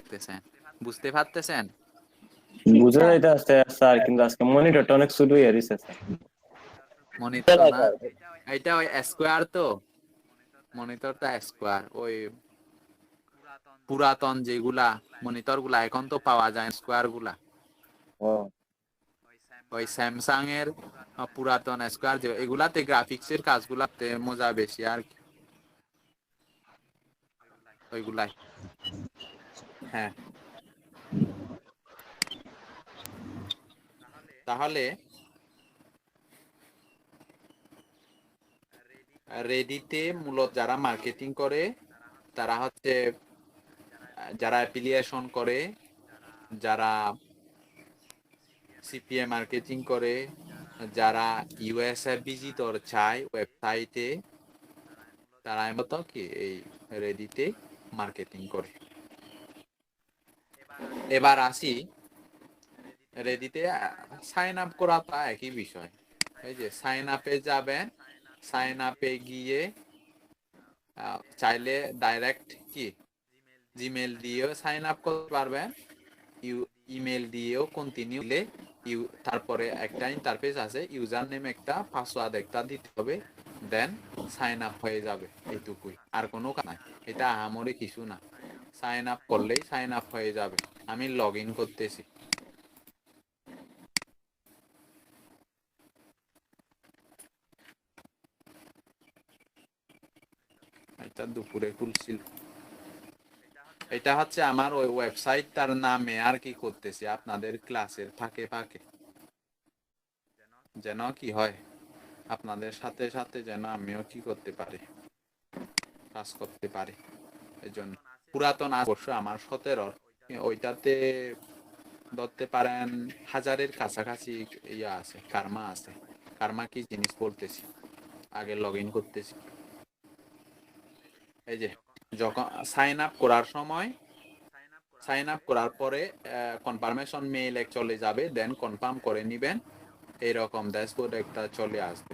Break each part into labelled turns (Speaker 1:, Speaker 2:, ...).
Speaker 1: করতেছেন? বুঝতে পারতেছেন?
Speaker 2: বুঝা যাইতে স্যার, কিন্তু আজকে মনিটরটা অনেক ছোট হয়ে গেছে স্যার।
Speaker 1: মনিটর না, এটা ওই স্কোয়ার তো, মনিটরটা স্কোয়ার। ওই পুরাতন যেগুলা মনিটর গুলা এখন তো পাওয়া যায় স্কোয়ার গুলা,
Speaker 2: ও
Speaker 1: ওই স্যামসাং এর পুরাতন স্কোয়ার, যে এগুলাতে গ্রাফিক্স এর কাজগুলাতে মজা বেশি আর কি, ওইগুলাই। হ্যাঁ, তাহলে রেডিতে মূলত যারা মার্কেটিং করে, তারা হচ্ছে যারা অ্যাফিলিয়েশন করে, যারা সিপিএ মার্কেটিং করে, যারা ইউএসএ ভিজিটর চায় ওয়েবসাইটে, তারা মতো কি এই রেডিতে মার্কেটিং করে। এবার আসি, রেডিতে সাইন আপ করা তো একই বিষয়। এই যে সাইন আপে যাবেন, সাইন আপে গিয়ে চাইলে ডাইরেক্ট কি জিমেল দিয়েও সাইন আপ করতে পারবেন, ইমেল দিয়েও কন্টিনিউ দিলে, তারপরে একটা ইন্টারফেস আছে, ইউজার নেম একটা, পাসওয়ার্ড একটা দিতে হবে, দেন সাইন আপ হয়ে যাবে। এইটুকুই, আর কোনো কাজ নাই। এটা আহামরি কিছু না, সাইন আপ করলেই সাইন আপ হয়ে যাবে। আমি লগ ইন করতেছি। এটা দুপুরে খুলছিল। এটা হচ্ছে আমার ওই ওয়েবসাইটটার নামে আর কি করতেছি আপনাদের ক্লাসের ফাঁকে ফাঁকে, যেন কি হয় আপনাদের সাথে সাথে যেন আমিও কি করতে পারি, কাজ করতে পারি। এই জন্য পুরাতন অবশ্য আমার 17, ওইটাতে ধরতে পারেন 1000-এর কাছাকাছি ইয়া আছে, কার্মা আছে। কার্মা কি জিনিস বলতেছি, আগে লগ ইন করতেছি। এই যে যখন সাইন আপ করার সময়, সাইন আপ করার পরে কনফার্মেশন মেইল চলে যাবে, দেন কনফার্ম করে নিবেন, এইরকম ড্যাশবোর্ড একটা চলে আসবে।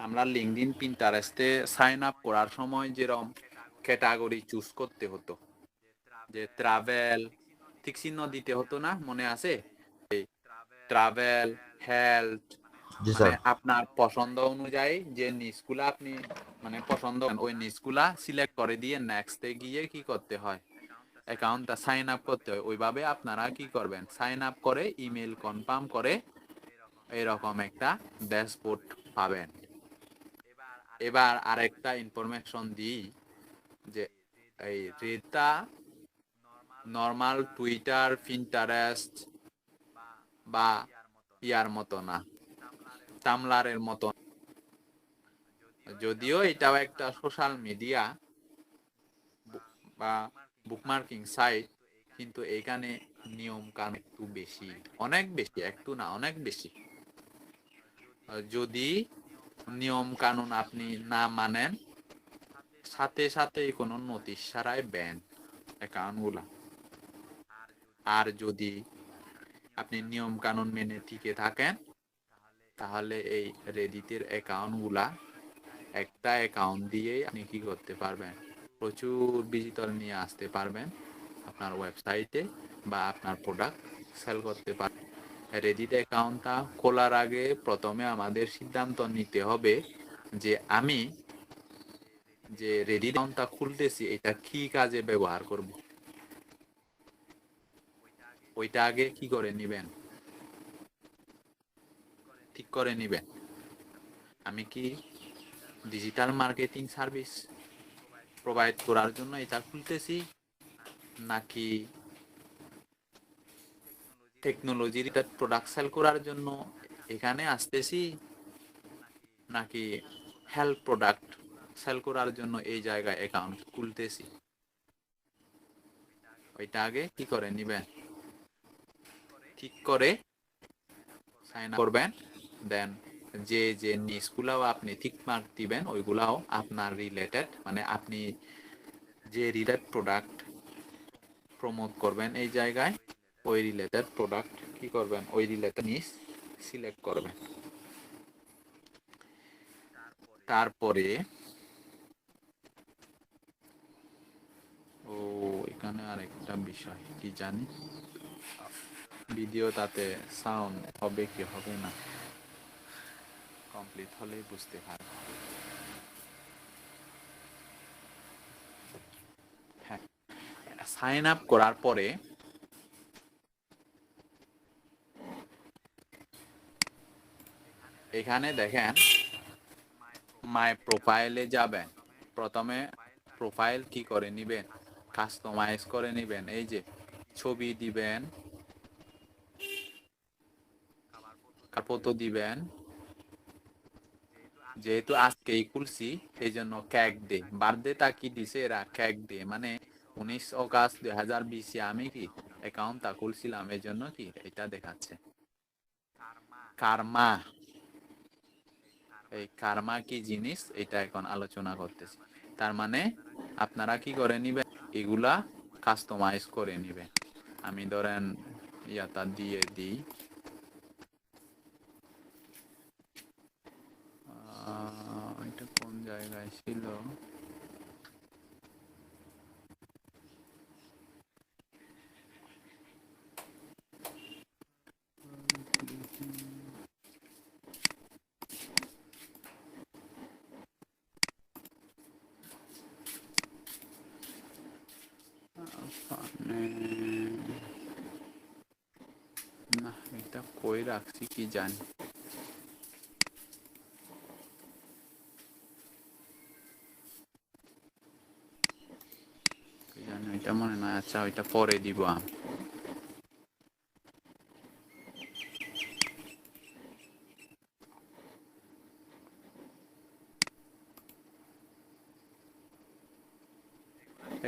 Speaker 1: আমরা লিঙ্কডইন, পিন্টারেস্টে সাইন আপ করার সময় যেরকম ক্যাটাগরি চুজ করতে হতো, যে ট্রাভেল ঠিক চিহ্ন দিতে হতো না, মনে আছে? ট্রাভেল, হেলথ,
Speaker 3: জি
Speaker 1: মানে
Speaker 3: স্যার।
Speaker 1: আপনার পছন্দ অনুযায়ী যে নিচগুলা আপনি মানে পছন্দ, ওই নিচগুলা সিলেক্ট করে দিয়ে নেক্সটে গিয়ে কি করতে হয়, অ্যাকাউন্টটা সাইন আপ করতে হয়। ওইভাবে আপনারা কি করবেন, সাইন আপ করে ইমেল কনফার্ম করে এরকম একটা ড্যাশবোর্ড পাবেন। এবার আরেকটা ইনফরমেশন দিই, যে এই রেটা নর্মাল টুইটার, পিন্টারেস্ট বা ইয়ার মতো না, টামলারের মতো। যদিও এটাও একটা সোশ্যাল মিডিয়া বা বুকমার্কিং সাইট, কিন্তু এখানে নিয়ম কানুন একটু বেশি, অনেক বেশি, একটু না অনেক বেশি। যদি নিয়ম কানুন আপনি না মানেন, সাথে সাথে কোনো নোটিশ ছাড়াই ব্যান অ্যাকাউন্টগুলা। আর যদি আপনি নিয়ম কানুন মেনে টিকে থাকেন, তাহলে এই রেডিটের অ্যাকাউন্টগুলা, একটা অ্যাকাউন্ট দিয়েই আপনি কি করতে পারবেন, প্রচুর ভিজিটর নিয়ে আসতে পারবেন আপনার ওয়েবসাইটে, বা আপনার প্রোডাক্ট সেল করতে পারবেন। রেডিট অ্যাকাউন্টটা খোলার আগে প্রথমে আমাদের সিদ্ধান্ত নিতে হবে যে আমি যে রেডিট অ্যাকাউন্টটা খুলতেছি এটা কি কাজে ব্যবহার করব। ওইটা আগে কি করে নিবেন, ঠিক করে নিবেন। আমি কি ডিজিটাল মার্কেটিং সার্ভিস প্রোভাইড করার জন্য এটা খুলতেছি, নাকি টেকনোলজির প্রোডাক্ট সেল করার জন্য এখানে আসতেছি, নাকি হেল্প প্রোডাক্ট সেল করার জন্য এই জায়গায় অ্যাকাউন্ট খুলতেছি। ওইটা আগে কি করে নিবেন, ঠিক করে সাইন আপ করবেন। দেন যে যে নিউজগুলাও আপনি ঠিক মার্ক দিবেন, ওইগুলাও আপনার রিলেটেড, মানে আপনি যে রিলেটেড প্রোডাক্ট প্রমোট করবেন এই জায়গায়, ওই রিলেটেড প্রোডাক্ট কি করবেন, ওই রিলেটেড নিউজ সিলেক্ট করবেন। তারপরে ও এখানে আরেকটা একটা বিষয়, কি জানি ভিডিওটাতে সাউন্ড হবে কি হবে না, কমপ্লিট হলেই বুঝতে পারবো। হ্যাঁ, সাইন আপ করার পরে এখানে দেখেন মাই প্রোফাইলে যাবেন, প্রথমে প্রোফাইল কি করে নিবেন, কাস্টমাইজ করে নিবেন। এই যে ছবি দিবেন, ফটো দিবেন। যেহেতু আজকেই খুলছি এই জন্য কেক ডে, বার্থডেটা কি দিছে এরা, কেক ডে মানে 19 আগস্ট 2020 আমি কি অ্যাকাউন্টটা খুলছিলাম, এই জন্য কি এটা দেখাচ্ছে কার্মা। এই কার্মা কি জিনিস এটা এখন আলোচনা করতেছি। তার মানে আপনারা কি করে নিবেন, এগুলা কাস্টমাইজ করে নিবেন। আমি ধরেন ইয়াটা দিয়ে দিই, এটা কোন জায়গায় ছিল, না এটা কই রাখছি কি জানি। এটা মনে নয়, আচ্ছা ওইটা পরে দিব আমি।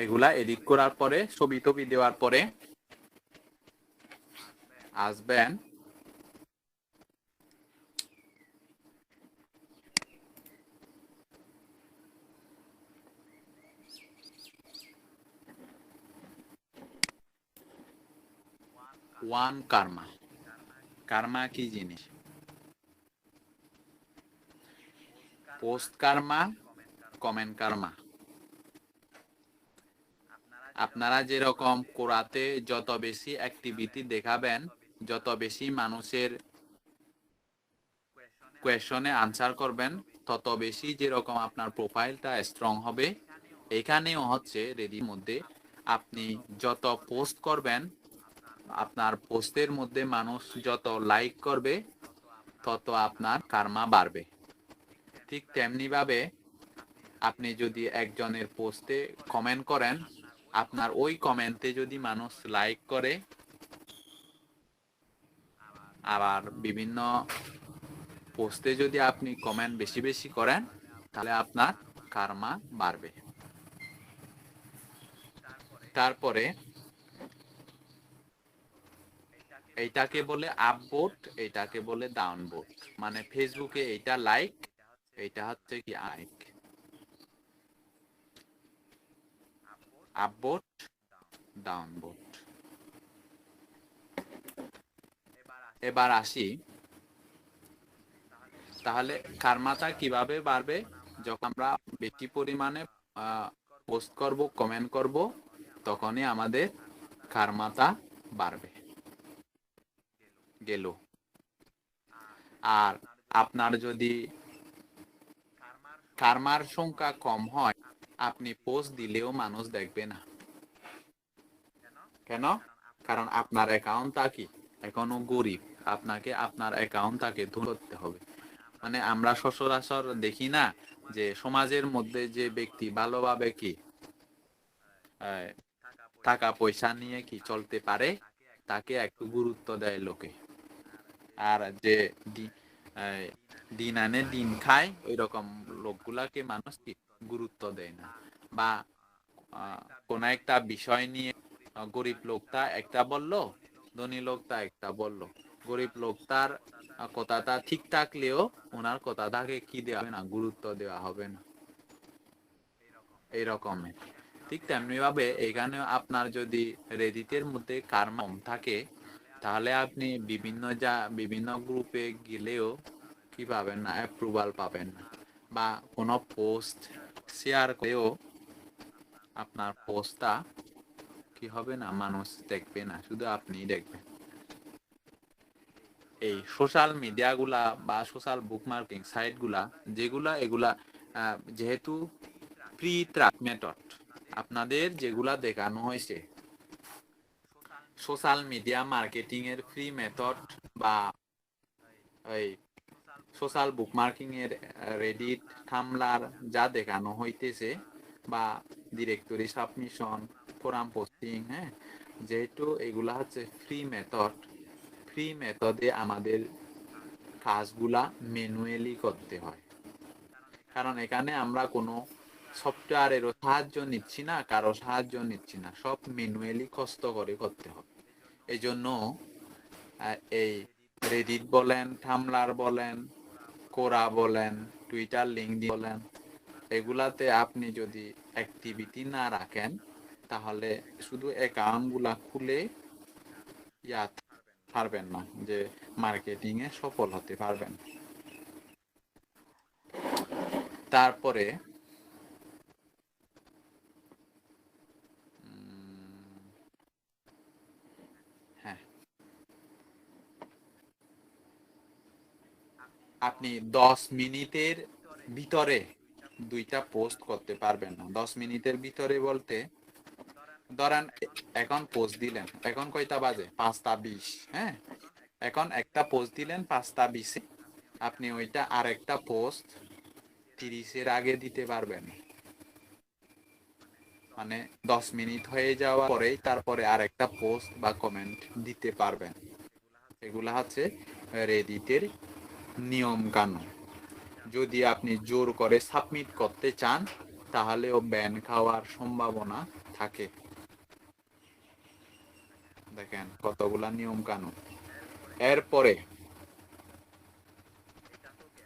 Speaker 1: এগুলা এডিট করার পরে ছবি টবি দেওয়ার পরে আসবেন ওয়ান কার্মা। কার্মা কি জিনিস, পোস্ট কার্মা, কমেন্ট কার্মা। আপনারা যেরকম কোরাতে যত বেশি অ্যাক্টিভিটি দেখাবেন, যত বেশি মানুষের কোয়েশনে আনসার করবেন, তত বেশি যেরকম আপনার প্রোফাইলটা স্ট্রং হবে। এখানেও হচ্ছে রেডির মধ্যে আপনি যত পোস্ট করবেন, আপনার পোস্টের মধ্যে মানুষ যত লাইক করবে, তত আপনার কার্মা বাড়বে। ঠিক তেমনি ভাবে আপনি যদি একজনের পোস্টে কমেন্ট করেন, আপনার ওই কমেন্টে যদি মানুষ লাইক করে, আবার বিভিন্ন পোস্টে যদি আপনি কমেন্ট বেশি বেশি করেন, তাহলে আপনার কার্মা বাড়বে। তারপরে এইটাকে বলে আপভোট, এইটাকে বলে ডাউনভোট। মানে ফেসবুকে এইটা লাইক, এইটা হচ্ছে কি লাইক, আপভোট ডাউনভোট। এবার আসি, তাহলে কার্মাটা কিভাবে বাড়বে, যখন আমরা বেশি পরিমাণে পোস্ট করব, কমেন্ট করব, তখনই আমাদের কার্মাটা বাড়বে। গেল। আর আপনার যদি কার্মার সংখ্যা কম হয়, আপনি পোস্ট দিলেও মানুষ দেখবে না। কেন? কারণ আপনার অ্যাকাউন্টটা কি এখনো গরিব, আপনাকে আপনার অ্যাকাউন্টটাকে ধরতে হবে। মানে আমরা সচরাচর দেখি না যে সমাজের মধ্যে যে ব্যক্তি ভালোভাবে কি টাকা পয়সা নিয়ে কি চলতে পারে, তাকে একটু গুরুত্ব দেয় লোকে। আর যে দিন আনে দিন খায়, ওই রকম লোকগুলাকে মানুষ কি গুরুত্ব দেয় না। বা কোন একটা বিষয় নিয়ে গরিব লোকটা একটা বললো, ধনী লোকটা একটা বললো, গরিব লোকটার কথাটা ঠিক থাকলেও ওনার কথাটাকে কি দেওয়া হবে না, গুরুত্ব দেওয়া হবে না, এইরকমের। ঠিক তেমনি ভাবে এখানেও আপনার যদি রেডিটের মধ্যে কার্মা কম থাকে, তাহলে আপনি বিভিন্ন গ্রুপে গেলেও কি পাবেন না, অ্যাপ্রুভাল পাবেন না। বা কোনো পোস্ট শেয়ার করেও আপনার পোস্টটা কি হবে না, মানুষ দেখবে না, শুধু আপনিই দেখবেন। এই সোশ্যাল মিডিয়াগুলা বা সোশ্যাল বুকমার্কিং সাইটগুলা যেগুলা, এগুলা যেহেতু প্রি ট্র্যাক মেথড, আপনাদের যেগুলা দেখানো হয়েছে সোশ্যাল মিডিয়া মার্কেটিং এর ফ্রি মেথড বা এই সোশ্যাল বুকমার্কিং এর রেডিট, থামলার যা দেখানো হইতেছে বা ডিরেক্টরি সাবমিশন, ফোরাম পোস্টিং, হ্যাঁ, যেহেতু এগুলা হচ্ছে ফ্রি মেথড, ফ্রি মেথডে আমাদের কাজগুলা ম্যানুয়ালি করতে হয়। কারণ এখানে আমরা কোনো সফটওয়্যারেরও সাহায্য নিচ্ছি না, কারো সাহায্য নিচ্ছি না, সব ম্যানুয়ালি কষ্ট করে করতে হবে। এই জন্য এই রেডিট বলেন, থামলার বলেন, কোরা বলেন, টুইটার লিঙ্কডইন বলেন, এগুলাতে আপনি যদি অ্যাক্টিভিটি না রাখেন তাহলে শুধু অ্যাকাউন্টগুলা খুলে পারবেন না, যে মার্কেটিং এ সফল হতে পারবেন। তারপরে হ্যাঁ, আপনি 10 মিনিটের ভিতরে 2টা পোস্ট করতে পারবেন না। 10 মিনিটের ভিতরে বলতে ধরেন এখন পোস্ট দিলেন, এখন কয়টা বাজে, 5টা 20, হ্যাঁ, এখন একটা পোস্ট দিলেন 5টা 20-এ, আপনি ওইটা আরেকটা পোস্ট 30-এর আগে দিতে পারবেন। মানে 10 মিনিট হয়ে যাওয়ার পরেই তারপরে আরেকটা পোস্ট বা কমেন্ট দিতে পারবেন। এগুলা হচ্ছে রেডিটের নিয়ম কানুন। যদি আপনি জোর করে সাবমিট করতে চান তাহলেও ব্যান খাওয়ার সম্ভাবনা থাকে। দেখেন কতগুলা নিয়ম কানুন। এরপরে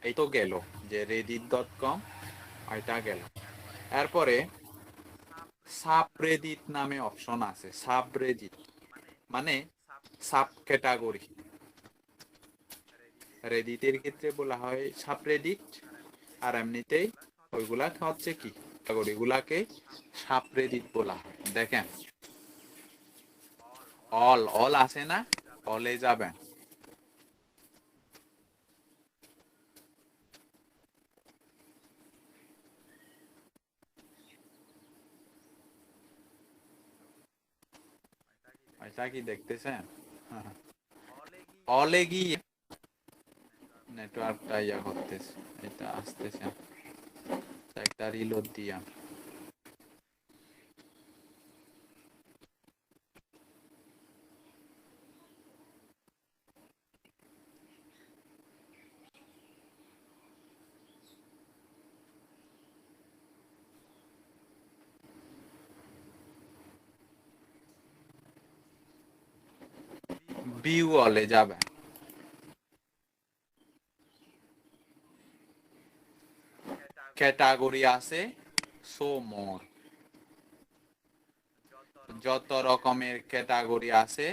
Speaker 1: এই তো গেল যে reddit.com, এটা গেল। এরপরে সাবরেডিট নামে অপশন আছে। সাবরেডিট মানে সাব ক্যাটাগরি। রেডিটের ক্ষেত্রে বলা হয় সাবরেডিট, আর এমনিতেই ওইগুলা হচ্ছে কি ক্যাটাগরিগুলাকে সাবরেডিট বলা হয়। দেখেন অল অল আছে না, অলে যাবেন। এটা কি দেখতেছেন? অলে গিয়ে নেটওয়ার্কটা ইয়া করতেছে, এটা আসতেছে, একটা রিলোড দিয়া। ভিউ অলে যাবেন। ক্যাটাগরি আছে শো মোর, যত রকমের ক্যাটাগরি আছে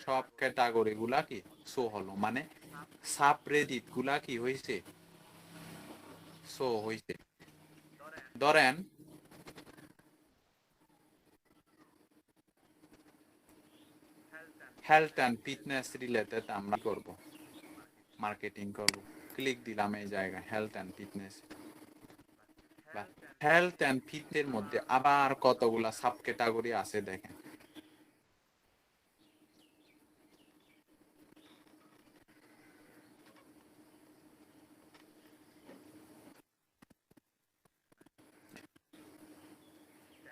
Speaker 1: সব ক্যাটাগরি গুলা কি শো হলো, মানে সাবরেডিট গুলা কি হয়েছে, শো হয়েছে। ধরেন হেলথ অ্যান্ড ফিটনেস রিলেটেড আমরা করব, মার্কেটিং করব, ক্লিক দিলাম এই জায়গায় health and fitness. Health and ফিটের মধ্যে আবার কতগুলা সাব ক্যাটাগরি আছে দেখেন।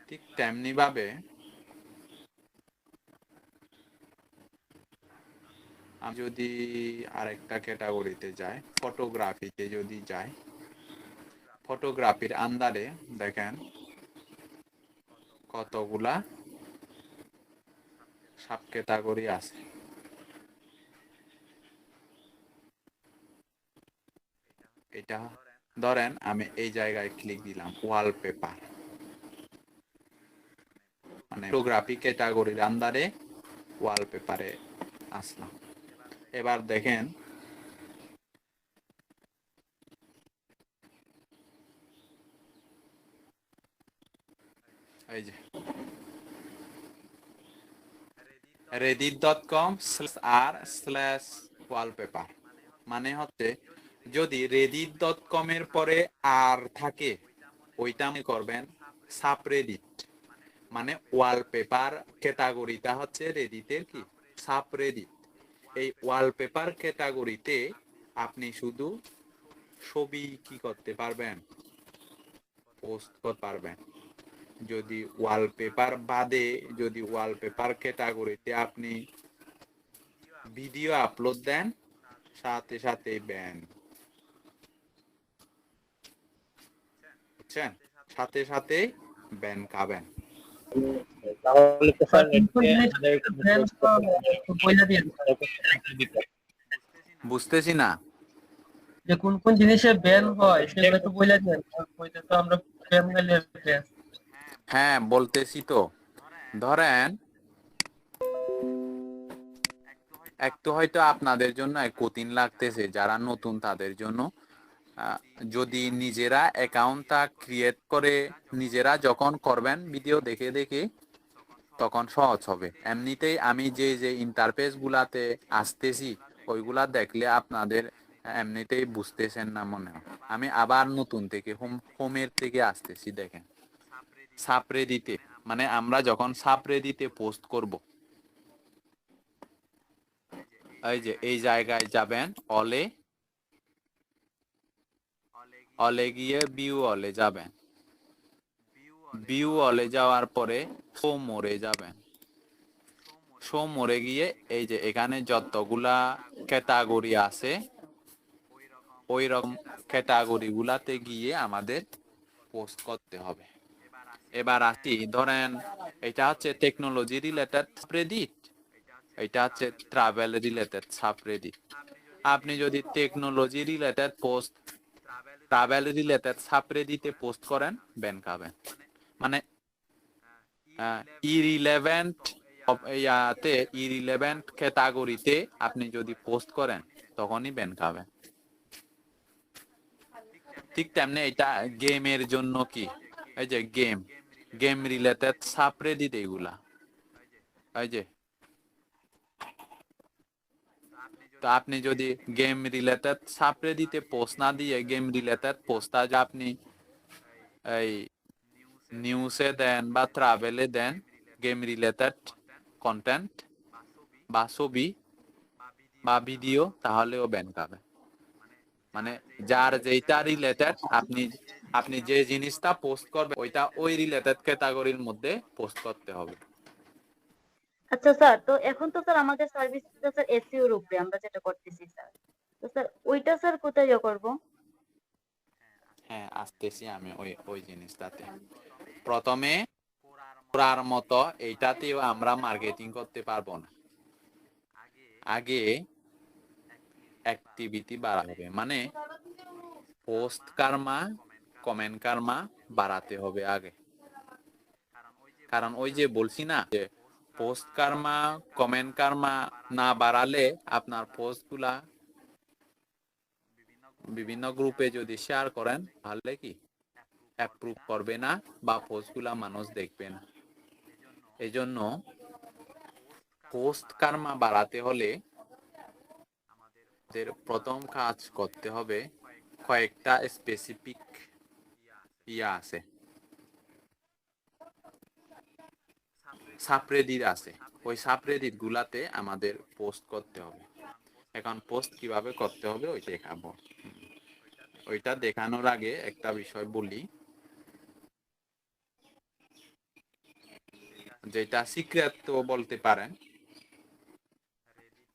Speaker 1: ঠিক তেমনি ভাবে আমি যদি আরেকটা ক্যাটাগরিতে যাই, ফটোগ্রাফিতে যদি যাই, ফটোগ্রাফির আন্ডারে দেখেন কতগুলা সাব ক্যাটাগরি আছে। এটা ধরেন আমি এই জায়গায় ক্লিক দিলাম ওয়ালপেপার, মানে ফটোগ্রাফি ক্যাটাগরির আন্ডারে ওয়ালপেপারে আসলাম। এবার দেখেন এই যে reddit.com/r/wallpaper মানে হচ্ছে যদি reddit.com এর পরে আর থাকে ওইটা মনে করবেন সাবরেডিট, মানে ওয়ালপেপার ক্যাটাগরিটা হচ্ছে রেডিটের কি সাবরেডিট। এই ওয়ালপেপার ক্যাটাগরিতে আপনি শুধু ছবি কি করতে পারবেন, পোস্ট করতে পারবেন। যদি ওয়ালপেপার বাদে যদি ওয়ালপেপার ক্যাটাগরিতে আপনি ভিডিও আপলোড দেন সাথে সাথে ব্যান, বুঝছেন, সাথে সাথে ব্যান খাবেন।
Speaker 3: তাহলে তো স্যার
Speaker 4: কোন কোন
Speaker 3: এটাতে
Speaker 4: জিনিস
Speaker 3: আমাদের
Speaker 4: ব্যান একটু বইলা দিয়ে
Speaker 1: বুঝতেছি না।
Speaker 4: যে কোন কোন জিনিসে ব্যান হয় সেগুলো একটু বইলা দেন, বইতে তো আমরা ব্যান গেলে ব্যান।
Speaker 1: হ্যাঁ বলতেছি তো, ধরেন একটু হয়তো আপনাদের জন্য কঠিন লাগতেছে যারা নতুন তাদের জন্য। যদি নিজেরা অ্যাকাউন্টটা ক্রিয়েট করে নিজেরা যখন করবেন ভিডিও দেখে দেখে তখন সহজ হবে। এমনিতেই আমি যে যে ইন্টারফেস গুলাতে আসতেছি ওইগুলা দেখলে আপনাদের এমনিতেই বুঝতেছেন না মনে হয়। আমি আবার নতুন থেকে হোমের থেকে আসতেছি। দেখেন সাবরেডিটে, মানে আমরা যখন সাবরেডিটে পোস্ট করব, এই যে এই জায়গায় যাবেন, অলে অলে গিয়ে ভিউ অলে যাবেন, ভিউ অলে যাওয়ার পরে শো মোরে যাবেন, শো মোরে গিয়ে এই যে এখানে যতগুলা ক্যাটাগরি আছে ওই রকম ক্যাটাগরি গুলাতে গিয়ে আমাদের পোস্ট করতে হবে। এবার আসি, ধরেন এটা হচ্ছে টেকনোলজি রিলেটেড সাবরেডিট, এটা হচ্ছে ট্রাভেল রিলেটেড সাবরেডিট। আপনি যদি technology related post travel related সাবরেডিটে পোস্ট করেন ব্যান খাবেন। মানে ইরিলেভেন্ট ইয়াতে ইরিলেভেন্ট ক্যাটাগরিতে আপনি যদি পোস্ট করেন তখনই ব্যান খাবেন। ঠিক তেমনি এটা গেমের জন্য কি, এই যে গেম রিলেটেড সাবরেডিট এগুলা, এই যে তো আপনি যদি গেম রিলেটেড সাবরেডিটে পোস্ট না দিয়ে গেম রিলেটেড পোস্টটা যে আপনি এই নিউজে দেন বা ট্রাভেলে দেন গেম রিলেটেড কন্টেন্ট বা ছবি বা ভিডিও, তাহলেও ব্যান খাবে। মানে যার যেটা রিলেটেড আপনি আপনি যে জিনিসটা পোস্ট করবেন ওইটা ওই রিলেটেড ক্যাটাগরির মধ্যে পোস্ট করতে হবে।
Speaker 5: আচ্ছা স্যার, তো এখন তো স্যার আমাদের সার্ভিসটা স্যার এসইও এর উপরে আমরা যেটা করতেছি স্যার, তো স্যার ওইটা স্যার কোথায় করব?
Speaker 1: হ্যাঁ আসতেছি আমি ওই ওই জিনিসটাতে। প্রথমে পুরার মতো এইটাতেও আমরা মার্কেটিং করতে পারবো না, আগে অ্যাক্টিভিটি বাড়াতে হবে, মানে পোস্ট কার্মা কমেন্ট কার্মা বাড়াতে হবে আগে। কারণ ওই যে বলছি না যে পোস্ট কার্মা কমেন্ট কার্মা না বাড়ালে আপনার পোস্টগুলা বিভিন্ন গ্রুপে যদি শেয়ার করেন তাহলে কি অ্যাপ্রুভ করবে না বা পোস্টগুলা মানুষ দেখবে না। এই জন্য পোস্ট কার্মা বাড়াতে হলে আমাদের প্রথম কাজ করতে হবে, কয়েকটা স্পেসিফিক ইয়া আছে, সাবরেডিট আছে, ওই সাবরেডিট গুলাতে আমাদের পোস্ট করতে হবে। এখন পোস্ট কিভাবে করতে হবে ওইটা দেখাবো। ওইটা দেখানোর আগে একটা বিষয় বলি, যেটা সিক্রেট তো বলতে পারেন।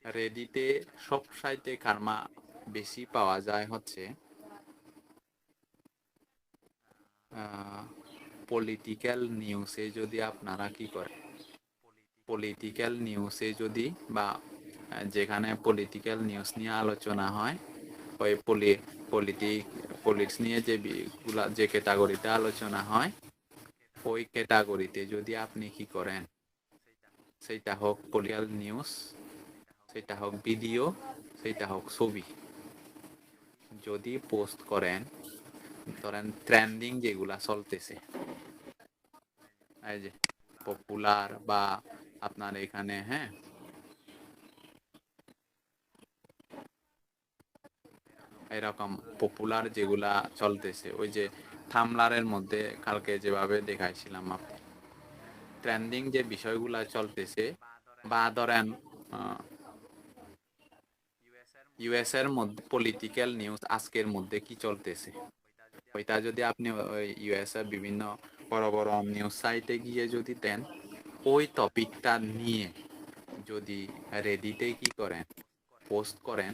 Speaker 1: রেডিটে সব সাইটে কার্মা বেশি পাওয়া যায় হচ্ছে পলিটিক্যাল নিউজে। যদি আপনারা কি করেন, পলিটিক্যাল নিউজে যদি বা যেখানে পলিটিক্যাল নিউজ নিয়ে আলোচনা হয় ওই পলিটিক্স নিয়ে যে ক্যাটাগরিতে আলোচনা হয় ওই ক্যাটাগরিতে যদি আপনি কি করেন, সেটা হোক পলিটিক্যাল নিউজ, সেটা হোক ভিডিও, সেটা হোক ছবি, যদি পোস্ট করেন, ধরেন ট্রেন্ডিং যেগুলা চলতেছে, এই যে পপুলার বা আপনার এখানে হ্যাঁ এরকম পপুলার যেগুলা চলতেছে, ওই যে থামলারের মধ্যে কালকে যেভাবে দেখাইছিলাম, ট্রেন্ডিং যে বিষয়গুলা চলতেছে, বা ধরেন ইউএস এর মধ্যে পলিটিক্যাল নিউজ আজকের মধ্যে কি চলতেছে, ওইটা যদি আপনি ওই ইউএস এর বিভিন্ন বড় বড় নিউজ সাইটে গিয়ে যদি দেন, ওই টপিকটা নিয়ে যদি রেডিটে কি করেন, পোস্ট করেন,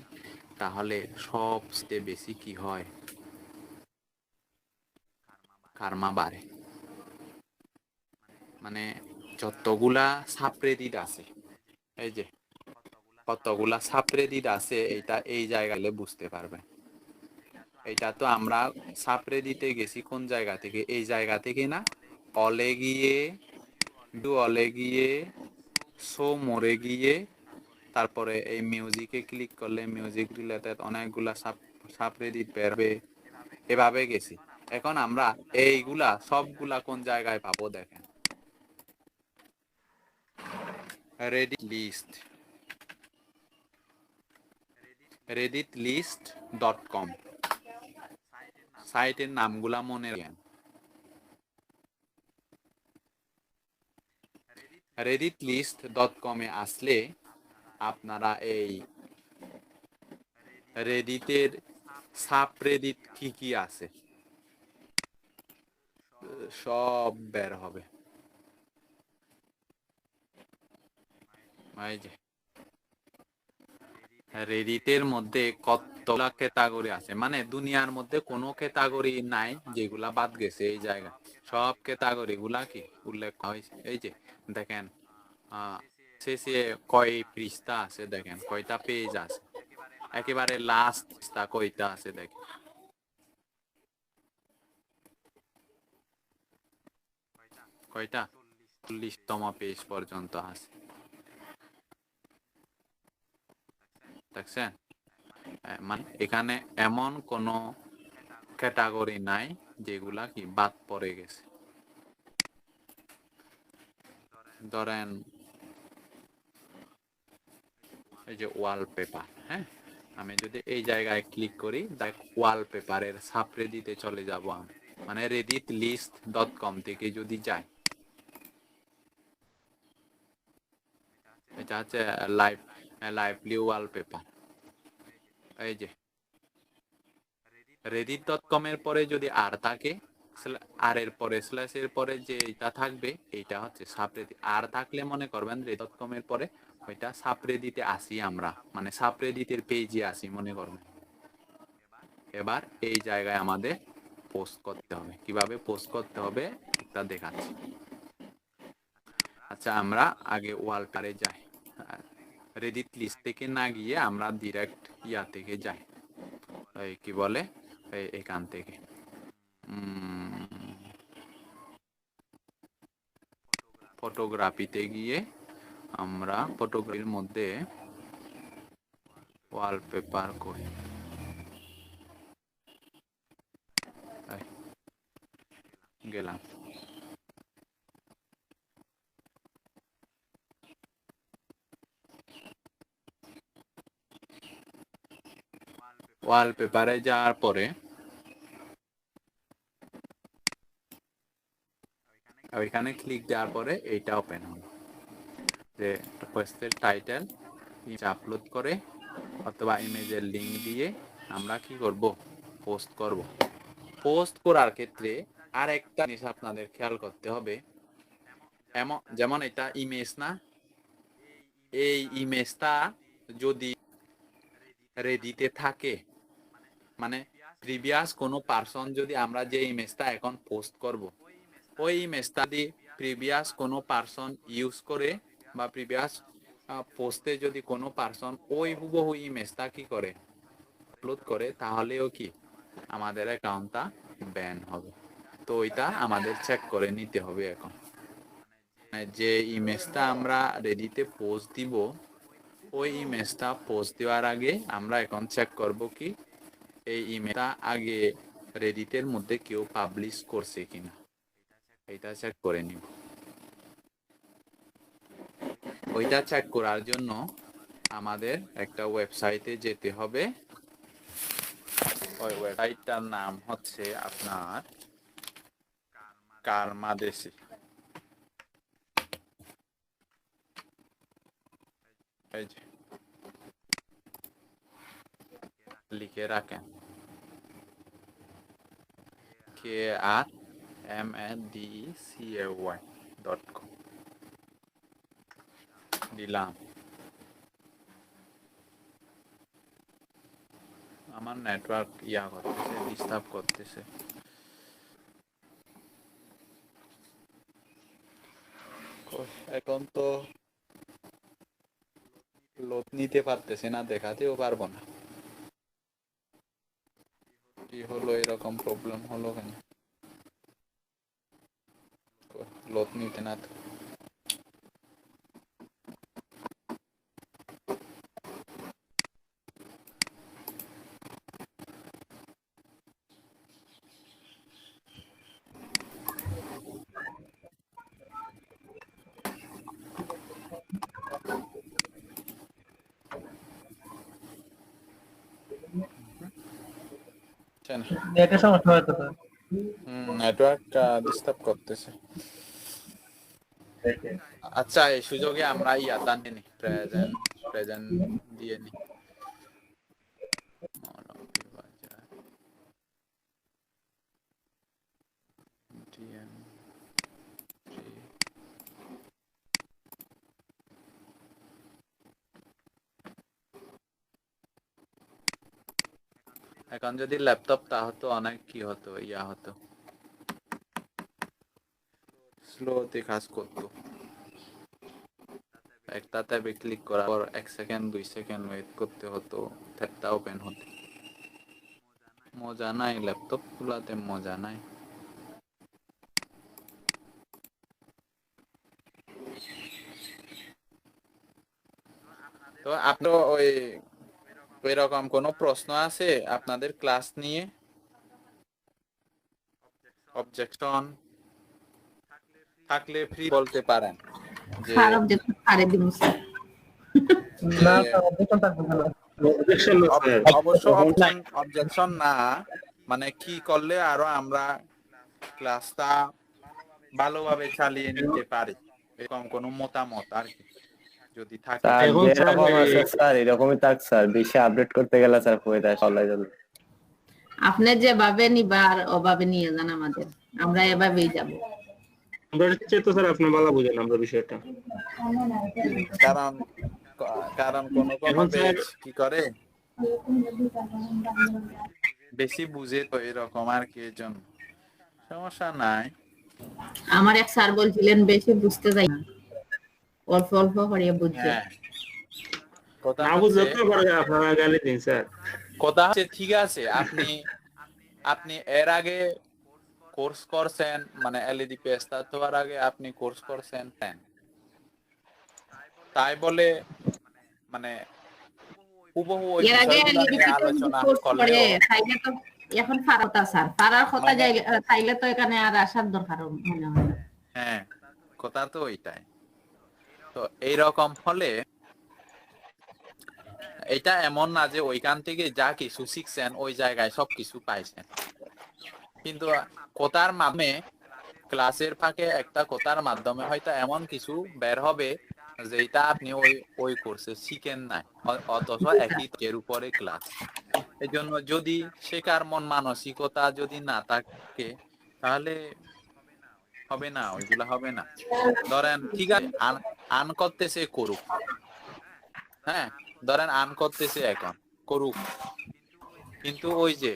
Speaker 1: তাহলে সবচেয়ে বেশি কি হয়, কার্মা বাড়ে। মানে যতগুলা সাবরেডিট আছে, এই যে কতগুলা সাবরেডিট আছে, এটা এই জায়গায় বুঝতে পারবেন। এটা তো আমরা সাবরেডিটে গেছি কোন জায়গা থেকে, এই জায়গা থেকে না, অলে গিয়ে, অলে গিয়ে, শো মোরে গিয়ে, তারপরে এই মিউজিকে ক্লিক করলে মিউজিক রিলেটেড অনেকগুলা সাবরেডিট বেরবে, এভাবে গেছি। এখন আমরা এইগুলা সবগুলা কোন জায়গায় পাবো দেখেন, রেডিট লিস্ট, reddit-list.com সাইটের নামগুলা মনে রাখেন। reddit-list.com এ আসলে আপনারা এই রেডিটের সাবরেডিট কি কি আছে সব বের হবে। এই যে রেডিটের মধ্যে কতগুলা ক্যাটাগরি আছে, মানে দুনিয়ার মধ্যে কোনো ক্যাটাগরি নাই যেগুলা বাদ গেছে, এই জায়গায় সব ক্যাটাগরি গুলা কি উল্লেখ হয়েছে। এই যে দেখেন শেষে কয় পৃষ্ঠা আছে, দেখেন কয়টা পেজ আছে, একেবারে লাস্ট পৃষ্ঠা কয়টা আছে দেখেন, কয়টা, 40তম পেজ পর্যন্ত আছে, দেখছেন? মানে এখানে এমন কোনো ক্যাটাগরি নাই যেগুলা কি বাদ পড়ে গেছে। ধরেন এই যে ওয়ালপেপার, হ্যাঁ, আমি যদি এই জায়গায় ক্লিক করি, দেখ ওয়ালপেপারের সাবরেডিটে চলে যাব আমি, মানে reddit-list.com থেকে যদি যাই, এটা হচ্ছে লাইভলি ওয়ালপেপার। এই যে reddit.com এর পরে যদি আর থাকে, আর এর পরে স্ল্যাশ এর পরে যে এটা থাকবে, এইটা হচ্ছে সাবরেডিট। আর থাকলে মনে করবেন reddit.com এর পরে ওইটা সাবরেডিটে আসি আমরা, মানে সাবরেডিটের পেজে আসি মনে করবেন। এবার এই জায়গায় আমাদের পোস্ট করতে হবে। কিভাবে পোস্ট করতে হবে এটা দেখাচ্ছি। আচ্ছা, আমরা আগে ওয়ালপেপারে যাই, রেডিট লিস্ট থেকে না গিয়ে আমরা ডিরেক্ট ইয়া থেকে যাই, এই কি বলে এখান থেকে ফটোগ্রাফিতে গিয়ে আমরা ফটোগ্রাফির মধ্যে ওয়ালপেপার করি, গেলাম। ওয়ালপেপারে যাওয়ার পরে ওইখানে ক্লিক দেওয়ার পরে এইটা ওপেন হলো, যে পোস্টের টাইটেল আপলোড করে অথবা ইমেজের লিঙ্ক দিয়ে আমরা কি করব, পোস্ট করব। পোস্ট করার ক্ষেত্রে আর একটা জিনিস আপনাদের খেয়াল করতে হবে, যেমন এটা ইমেজ না, এই ইমেজটা যদি রেডিতে থাকে, মানে প্রিভিয়াস কোনো পারসন যদি আমরা যে ইমেজটা এখন পোস্ট করব, ওই ইমেজটা যদি প্রিভিয়াস কোনো পারসন ইউজ করে, বা প্রিভিয়াস পোস্টে যদি কোনো পারসন ওই হুবহু ইমেজটা কি করে আপলোড করে, তাহলেও কি আমাদের অ্যাকাউন্টটা ব্যান হবে। তো ওইটা আমাদের চেক করে নিতে হবে। এখন যে ইমেজটা আমরা রেডিতে পোস্ট দিব, ওই ইমেজটা পোস্ট দেওয়ার আগে আমরা এখন চেক করব কি এই ইমেজটা আগে রেডিটের মধ্যে কেউ পাবলিশ করছে কিনা, এটা চেক করে নিব। ওইটা চেক করার জন্য আমাদের একটা ওয়েবসাইটে যেতে হবে, ওই ওয়েবসাইটটার নাম হচ্ছে আপনার কার্মাদেশি। এই যে লিখে রাখেন KRMADCAY.com দিলাম। আমার নেটওয়ার্ক করতেছে, ডিস্টার্ব করতেছে। এখন তো লোড নিতে পারতেছে না, দেখাতেও পারবো না। কি হলো, এরকম প্রবলেম হলো কেন? লোড নিতে না তো।
Speaker 4: নেটের সমস্যা হয়তো স্যার।
Speaker 1: নেটওয়ার্ক ডিস্টার্ব করতেছে। আচ্ছা, এই সুযোগে আমরা দান নিই, প্রেজেন্ট দিয়ে নি। এখন যদি ল্যাপটপটা হতো অনেক কি হতো, হতো, স্লোতে কাজ করতো। একটা ট্যাবে ক্লিক করার পর 1 সেকেন্ড 2 সেকেন্ড ওয়েট করতে হতো, ট্যাবটা ওপেন হতো। মজা নাই, ল্যাপটপ গুলাতে মজা নাই। তো আপনার ওই রকম কোনো প্রশ্ন আছে আপনাদের ক্লাস নিয়ে? অবজেকশন থাকলে ফ্রি বলতে পারেন। যে
Speaker 6: স্যার অবজেক্ট আরে দিন স্যার।
Speaker 4: না স্যার, অবজেকশন থাকবে না।
Speaker 3: অবজেকশন না স্যার।
Speaker 1: অবশ্য অবজেকশন না, মানে কি করলে আরো আমরা ক্লাসটা ভালোভাবে চালিয়ে নিতে পারি, এরকম কোনো মতামত আর কি যদি থাকে।
Speaker 2: স্যার
Speaker 3: এখন স্যার
Speaker 2: যেরকম আছে স্যার এরকমই থাক স্যার, বেশি আপডেট করতে গেলে স্যার হয়ে যায় চলাই যাবে।
Speaker 6: আপনি যেভাবে নিবার ওভাবে নিয়ে যান আমাদের, আমরা এভাবেই যাব।
Speaker 3: আমরা চেয়ে তো স্যার আপনার ভালো বুঝেন আমরা বিষয়টা।
Speaker 1: কারণ কারণ কোন
Speaker 3: এখন স্যার
Speaker 1: ব্যাচ কি করে, বেশি বুঝে তো এরকম আর কি, এজন্য সমস্যা নাই।
Speaker 6: আমার এক স্যার বলছিলেন বেশি বুঝতে যাই না, অল্প অল্প করে বুঝছে।
Speaker 1: হ্যাঁ, কথা
Speaker 3: না বুঝলে
Speaker 1: হচ্ছে
Speaker 3: তো পরে আপনারা গালি দিন স্যার।
Speaker 1: কথা হচ্ছে ঠিক আছে, আপনি এর আগে কোর্স করছেন, মানে এলইডি পেস্তা হওয়ার আগে আপনি কোর্স করছেন 10, তাই বলে মানে হুবহু ওই
Speaker 6: এর আগে
Speaker 1: বিষয়গুলো নিয়ে
Speaker 6: লিখিত
Speaker 1: আলোচনা
Speaker 6: কোর্স করে
Speaker 1: করলেও
Speaker 6: তাইলে তো এখন ফারাতা স্যার ফারার কথা
Speaker 1: মানে
Speaker 6: জায়গা তাইলে তো এখানে আর আসার দরকার মনে হয় না।
Speaker 1: হ্যাঁ, কথা তো ওইটাই। তো এইরকম হলে এটা এমন না যে ওইখান থেকে যা কিছু শিখছেন ওই জায়গায় সবকিছু পাইছেন, কিন্তু কথার মাধ্যমে, ক্লাসের ফাঁকে একটা কথার মাধ্যমে হয়তো এমন কিছু বের হবে যেটা আপনি ওই কোর্সে শিখেন নাই, অথচ একই এর উপরে ক্লাস। এই জন্য যদি শেখার মন মানসিকতা যদি না থাকে তাহলে হবে না, ওইগুলা হবে না। ধরেন ঠিক আছে, আন করতেছে করুক, হ্যাঁ ধরেন আন করতেছে এখন করুক, কিন্তু ওই যে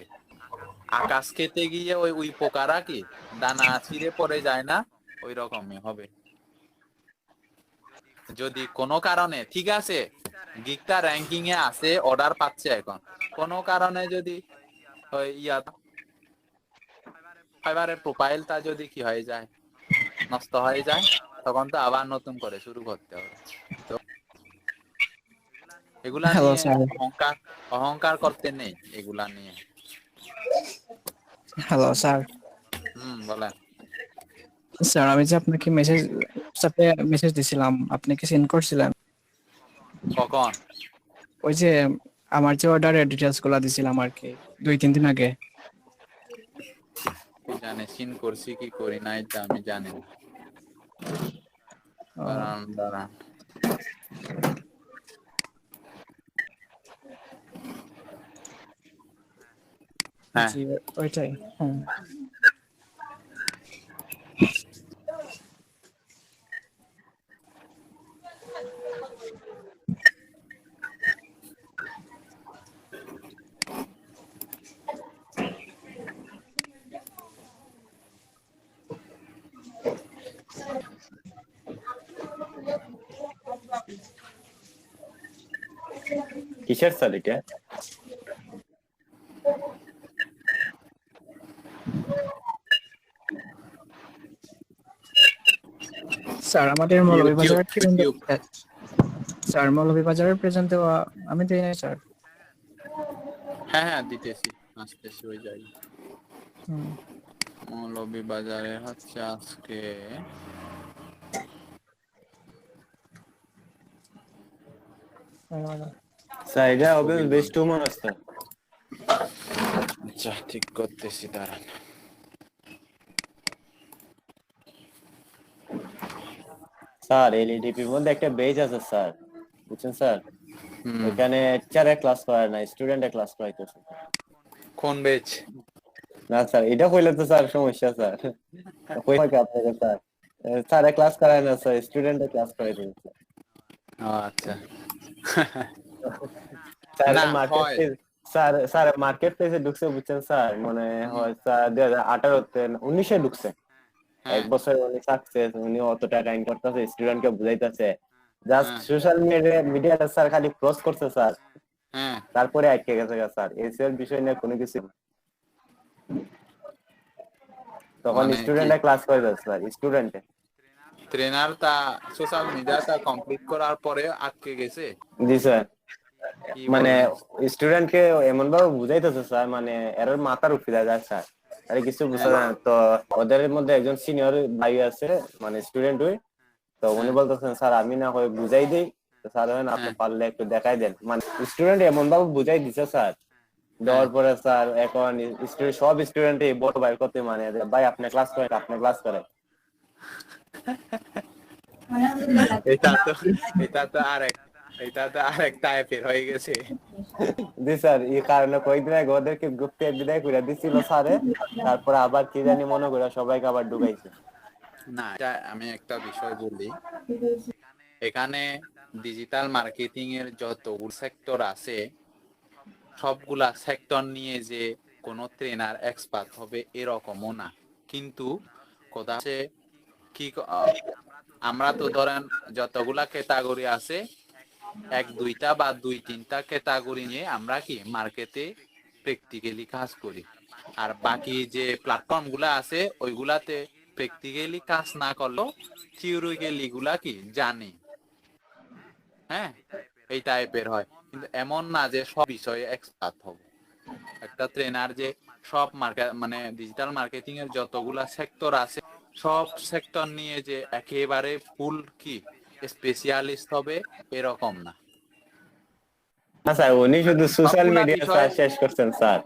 Speaker 1: আকাশ খেতে গিয়ে ওই পোকারা কি দানা ছিঁড়ে পড়ে যায় না, ওই রকমই হবে। যদি কোনো কারণে ঠিক আছে গিকটা র্যাঙ্কিং এ আছে, অর্ডার পাচ্ছে, এখন কোনো কারণে যদি ওই ফাইবারের প্রোফাইলটা যদি কি হয়ে যায়, নষ্ট হয়ে যায়, তখন তো আবার নতুন করে শুরু করতে হবে। তো এগুলা
Speaker 7: হ্যালো
Speaker 1: নিয়ে
Speaker 7: স্যার।
Speaker 1: অহংকার করতে নেই এগুলা নিয়ে।
Speaker 7: Hello sir.
Speaker 1: বলেন।
Speaker 7: স্যার আমি যে আপনাকে মেসেজ দিছিলাম, আপনি কি সেন্ড করছিলেন?
Speaker 1: কখন?
Speaker 7: ওই যে আমার যে অর্ডারের ডিটেলস গুলো দিছিলাম আর কি 2-3 দিন আগে।
Speaker 1: কি জানে সিন করছি কি করি নাই তা আমি জানি না।
Speaker 7: ও,
Speaker 1: দাঁড়ান হ্যাঁ
Speaker 7: জি ওইটাই। হুম।
Speaker 2: কিসের স্যার এটা?
Speaker 7: স্যার আমাদের মৌলভীবাজারের প্রেজেন্ট,
Speaker 1: ইউটিউব
Speaker 7: স্যার মৌলভীবাজারের প্রেজেন্ট দেওয়া আমি দিই নাই স্যার।
Speaker 1: হ্যাঁ হ্যাঁ দিতেছি আসতেছি ওই যাই।
Speaker 7: হুম।
Speaker 1: মৌলভীবাজারে হচ্ছে আজকে
Speaker 2: স্যার এটা হবে বেশ 2 মাস স্যার।
Speaker 1: আচ্ছা ঠিক করতেছি দাঁড়ান।
Speaker 2: স্যার এলইডিপির মধ্যে একটা বেজ আছে স্যার, বুঝছেন স্যার?
Speaker 1: হুম
Speaker 2: ওখানে টিচারে ক্লাস করে না, স্টুডেন্টে ক্লাস করাইতেছে।
Speaker 1: কোন বেচ?
Speaker 2: না স্যার এটা কইলে তো স্যার সমস্যা স্যার। কই থাকে আপনাকে স্যার? স্যারে ক্লাস করায় না স্যার, স্টুডেন্টে ক্লাস করাইতেছে।
Speaker 1: ও আচ্ছা
Speaker 2: স্যার
Speaker 1: না
Speaker 2: মার্কেট
Speaker 1: হয়
Speaker 2: প্লেস, স্যার মার্কেট প্লেসে ঢুকছে বুঝছেন স্যার, মনে হয় স্যার 2018-তে 19-এ ঢুকছে। এক
Speaker 1: হ্যাঁ
Speaker 2: বছর উনি সাকসেস, উনি অত টাকা ইনকাম করতেছে, স্টুডেন্টকে বুঝাইতেছে। জাস্ট
Speaker 1: হ্যাঁ
Speaker 2: সোশ্যাল মিডিয়াটা স্যার খালি ক্রস করছে স্যার,
Speaker 1: হ্যাঁ
Speaker 2: তারপরে আটকে গেছে গা স্যার। এসিওর বিষয় নিয়ে কোনো কিছু তখন
Speaker 1: মানে কি
Speaker 2: স্টুডেন্টরা ক্লাস করে যাচ্ছে স্যার, স্টুডেন্টে।
Speaker 1: ট্রেনার তা সোশ্যাল মিডিয়াটা কমপ্লিট করার পরে আটকে গেছে?
Speaker 2: জি স্যার,
Speaker 1: কি
Speaker 2: মানে
Speaker 1: বলেন?
Speaker 2: স্টুডেন্টকে এমন ভাবে বুঝাইতেছে স্যার, মানে এর মাথার উপরে যায় স্যার, আরে কিছু বুঝা
Speaker 1: হ্যাঁ
Speaker 2: যায় না। তো ওদের মধ্যে একজন সিনিয়র ভাই আছে, মানে স্টুডেন্ট হই, তো উনি
Speaker 1: হ্যাঁ
Speaker 2: বলতেছেন স্যার আমি না হয় বুঝাই দিই। তো স্যার হয় আপনি
Speaker 1: হ্যাঁ
Speaker 2: পারলে একটু দেখাই দেন, মানে স্টুডেন্ট এমন ভাবে বুঝাই দিছে স্যার।
Speaker 1: হ্যাঁ
Speaker 2: দেওয়ার পরে স্যার এখন সব স্টুডেন্টই বড় ভাই করতে, মানে যে, ভাই আপনি ক্লাস করেন, আপনি ক্লাস করেন।
Speaker 1: এটা তো এটা তো আরেক এটা তো আরেক টাইপের হয়ে গেছে।
Speaker 2: জি স্যার, এই কারণে কয়েকদিন আগে ওদেরকে গ্রুপ থেকে বিদায় করে দিছিল স্যারে, তারপরে আবার কি জানি মনে করে সবাইকে আবার ঢুকাইছে।
Speaker 1: না এটা আমি একটা বিষয় বলি, এখানে ডিজিটাল মার্কেটিং এর যত সেক্টর আছে সবগুলা সেক্টর নিয়ে যে কোনো ট্রেনার এক্সপার্ট হবে এরকমও না। কিন্তু কথা হচ্ছে কি আমরা তো ধরেন যতগুলা ক্যাটাগরি আছে 1-2টা বা 2-3টা ক্যাটাগরি নিয়ে আমরা কি মার্কেটে প্র্যাকটিক্যালি কাজ করি। আর বাকি যে প্ল্যাটফর্ম গুলা আছে ওইগুলাতে প্র্যাকটিক্যালি কাজ না করলেও থিওরিক্যালি গুলা কি জানি। হ্যাঁ এই টাইপের হয়, কিন্তু এমন না যে সব বিষয়ে এক্সপার্ট হব। একটা ট্রেনার যে সব মার্কেট মানে ডিজিটাল মার্কেটিং এর যতগুলা সেক্টর আছে সব সেক্টর নিয়ে যে একেবারে ফুল কি স্পেশালিস্ট হবে এরকম না।
Speaker 2: না স্যার, উনি শুধু সোশ্যাল
Speaker 1: সবগুলা
Speaker 2: মিডিয়া
Speaker 1: বিষয়ে
Speaker 2: স্যার শেষ করছেন স্যার,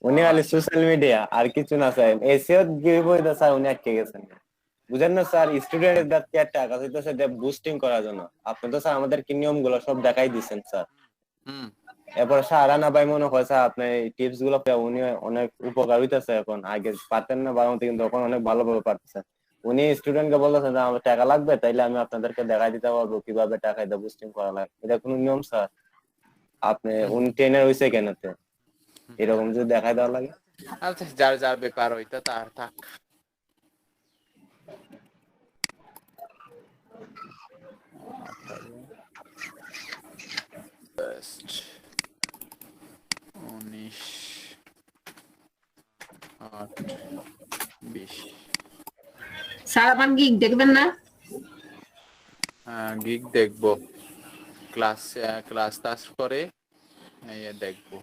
Speaker 2: উনি খালি
Speaker 1: আচ্ছা
Speaker 2: সোশ্যাল মিডিয়া আর কিছু না স্যার। এসিও গিয়ে স্যার উনি আটকে গেছেন, বুঝেন না স্যার? স্টুডেন্টের দ্বারা টাকা হইতেছে বুস্টিং করার জন্য। আপনি তো স্যার আমাদেরকে নিয়ম গুলো সব দেখাই দিচ্ছেন স্যার।
Speaker 1: হুম
Speaker 2: এরপর সারানা ভাই মনে হয় স্যার আপনি টিপস গুলো পেয়ে উনি অনেক উপকার হইতেছে। এখন আগে পারতেন না বাড়াতে, কিন্তু এখন অনেক ভালোভাবে পারতেছেন। উনি স্টুডেন্টকে বলতেছেন যে আমার টাকা লাগবে, তাইলে আমি আপনাদেরকে দেখাই দিতে পারবো কিভাবে টাকা দিয়ে বুস্টিং করা লাগে। এটা কোনো নিয়ম স্যার? আপনি উনি ট্রেনার হইছে কেনতে, এরকম যদি দেখাই দেওয়া লাগে।
Speaker 1: আচ্ছা যার যার ব্যাপার ওইটা তার থাক। First, 19/8/20।
Speaker 6: স্যার আমার গিগ দেখবেন না?
Speaker 1: গিগ দেখবো, ক্লাস ক্লাস টাস করে দেখবো।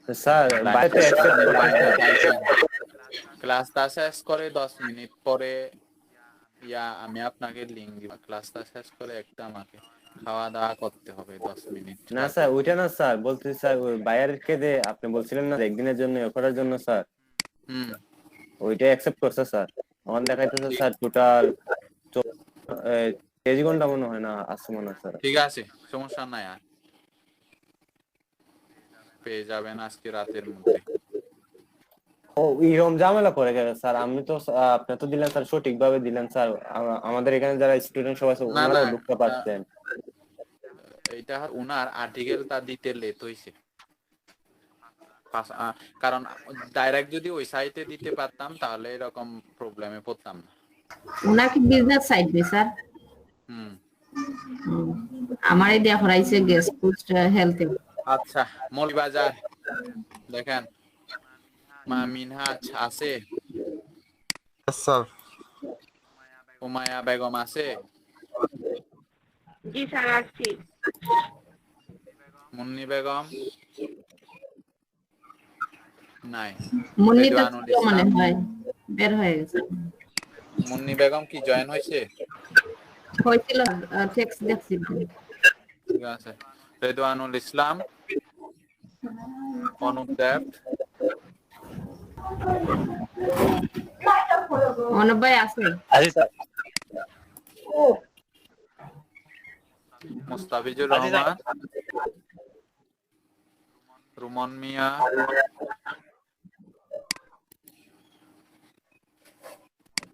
Speaker 2: স্যার বাইরে
Speaker 1: ক্লাস শেষ করে 10 মিনিট পরে ইয়া আমি আপনাকে লিঙ্ক দিব, ক্লাসটা শেষ করে একটা আমাকে খাওয়া দাওয়া করতে হবে 10 মিনিট।
Speaker 2: না স্যার ওইটা না স্যার, বলতে স্যার ওই বাইরেরকে যে আপনি বলছিলেন না একদিনের জন্য করার জন্য স্যার,
Speaker 1: হুম,
Speaker 2: ওইটা অ্যাকসেপ্ট করছে স্যার। আমার দেখাইতেছে স্যার টোটাল 23 ঘন্টা মনে হয় না আছে মনে হয় স্যার।
Speaker 1: ঠিক আছে, সমস্যা নাই, আর পেয়ে যাবেন আজকে রাতের মধ্যে।
Speaker 2: ও এরকম ঝামেলা পড়ে গেছে স্যার। আমি তো আপনি তো দিলেন স্যার, সঠিকভাবে দিলেন স্যার। আমাদের এখানে যারা স্টুডেন্ট সবাই আছে
Speaker 1: না না,
Speaker 2: ওনারাও ঢুকতে পারছেন।
Speaker 1: এইটা উনার আর্টিকেলটা দিতে লেট হইছে। কারণ ডাইরেক্ট যদি ওই সাইটে দিতে পারতাম তাহলে এরকম প্রবলেমে পড়তাম না।
Speaker 6: ওনার কি বিজনেস সাইড নেই স্যার?
Speaker 1: হুম,
Speaker 6: আমার এই দেয়া হরাইছে গেস্ট পোস্ট হেলথে।
Speaker 1: আচ্ছা মৌলভীবাজার দেখেন, মা মিনহাজ আছে,
Speaker 8: স্যার
Speaker 1: উমায়া বেগম আছে,
Speaker 9: জি স্যার আসছি।
Speaker 1: মুন্নি বেগম নাই,
Speaker 6: মুন্নি তো
Speaker 1: রেদওয়ানুল
Speaker 6: ছিল মনে
Speaker 1: ইসলাম।
Speaker 6: হয়, বের হয়ে গেছে।
Speaker 1: মুন্নি বেগম কি জয়েন হয়েছে?
Speaker 6: হয়েছিল, টেক্সট দেখছি।
Speaker 1: ঠিক আছে, রেদওয়ানুল ইসলাম, অনুপ দেব,
Speaker 6: অনুপ ভাই আছে?
Speaker 1: মুস্তাফিজুর রহমান, রুমন মিয়া,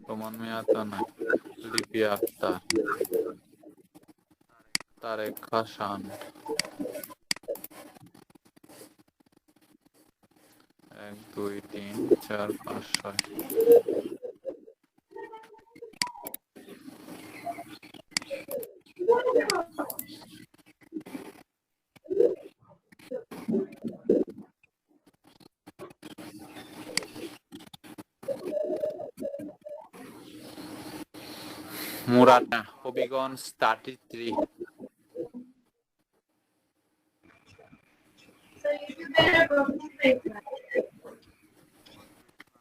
Speaker 1: রুমন মিয়া তো নাই, লিপি আক্তার, তারেক হাসান, 1 2 3 4 5 6। মুরাদ হবিগঞ্জ 33।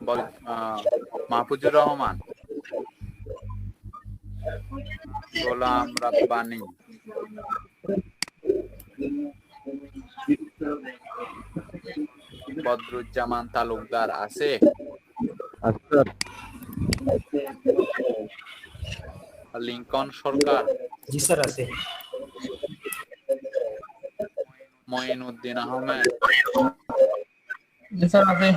Speaker 1: বল মাহফুজুর রহমান, গোলাম রাব্বানি, বদরুজ্জামান তালুকদার আছে, লিঙ্কন সরকার,
Speaker 7: জি স্যার আছে।
Speaker 1: মঈনুদ্দিন আহমেদ,
Speaker 4: জি স্যার আছে।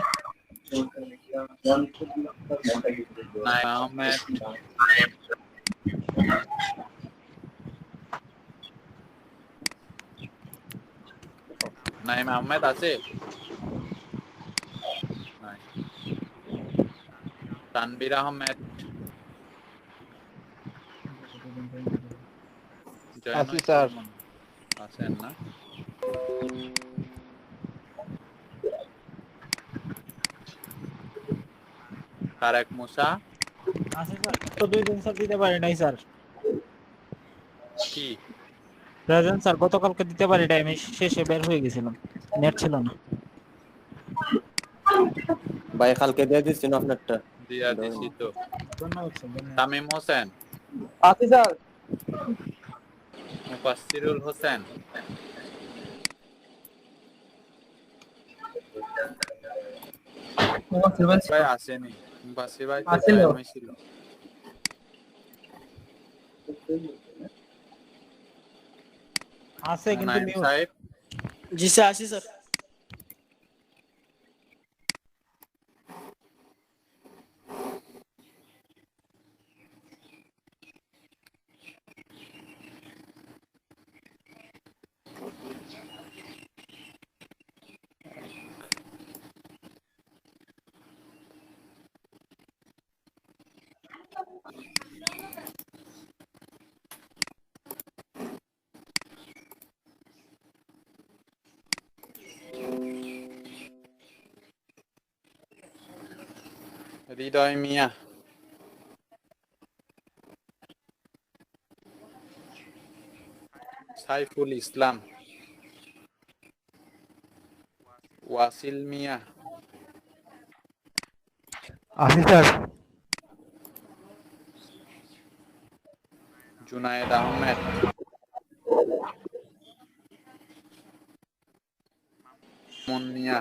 Speaker 1: নাইম আহমেদ, নাইম আহমেদ আছে, নাই। তানবীর আহমেদ
Speaker 8: আছি স্যার।
Speaker 1: আছেন না? তারেক মুসা
Speaker 7: আছে স্যার, তো 2 দিন স্যার দিতে পারি নাই স্যার।
Speaker 1: কি
Speaker 7: প্রেজেন্ট স্যার গতকালকে দিতে পারি নাই, আমি শেষে বের হয়ে গেছিলাম, নেট ছিল না।
Speaker 2: ভাই কালকে দিয়ে দিচ্ছি না আপনারটা।
Speaker 1: দিয়া দিছি তো।
Speaker 7: ধন্যবাদ স্যার, ধন্যবাদ।
Speaker 1: তামিম হোসেন,
Speaker 8: আছি স্যার।
Speaker 1: মুফাসসিরুল হোসেন, ভাই আসেনি, মুফাসসির ভাই তো
Speaker 4: আসিল।
Speaker 1: জয়েন হয়েছিল।
Speaker 7: আছে কিন্তু
Speaker 1: নাইম
Speaker 7: মিউট।
Speaker 1: সাহেব,
Speaker 7: জি স্যার আছি স্যার।
Speaker 1: হৃদয় মিয়া, সাইফুল ইসলাম, ওয়াসিল মিয়া,
Speaker 8: আছি স্যার।
Speaker 1: জুনায়েদ আহমেদ, মামুন মিয়া,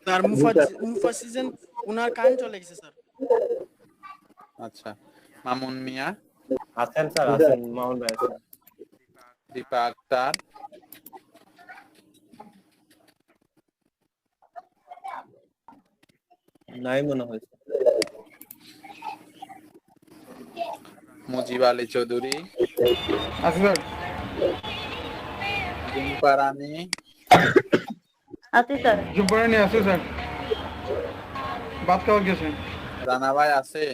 Speaker 9: স্যার মুফাসিজন উনার কান চলে গেছে স্যার।
Speaker 1: আচ্ছা মামুন মিয়া,
Speaker 2: আছেন স্যার, আছেন মামুন ভাই আছেন।
Speaker 1: দীপা আক্তার,
Speaker 2: নাই মনে হয়।
Speaker 1: মুজিব আলী চৌধুরী,
Speaker 8: আছে স্যার।
Speaker 1: জুম্পা রানী,
Speaker 5: আছি স্যার।
Speaker 8: জুম্পারানি আছে স্যার। ভাত খাওয়া গেছেন।
Speaker 1: রানা ভাই আছে,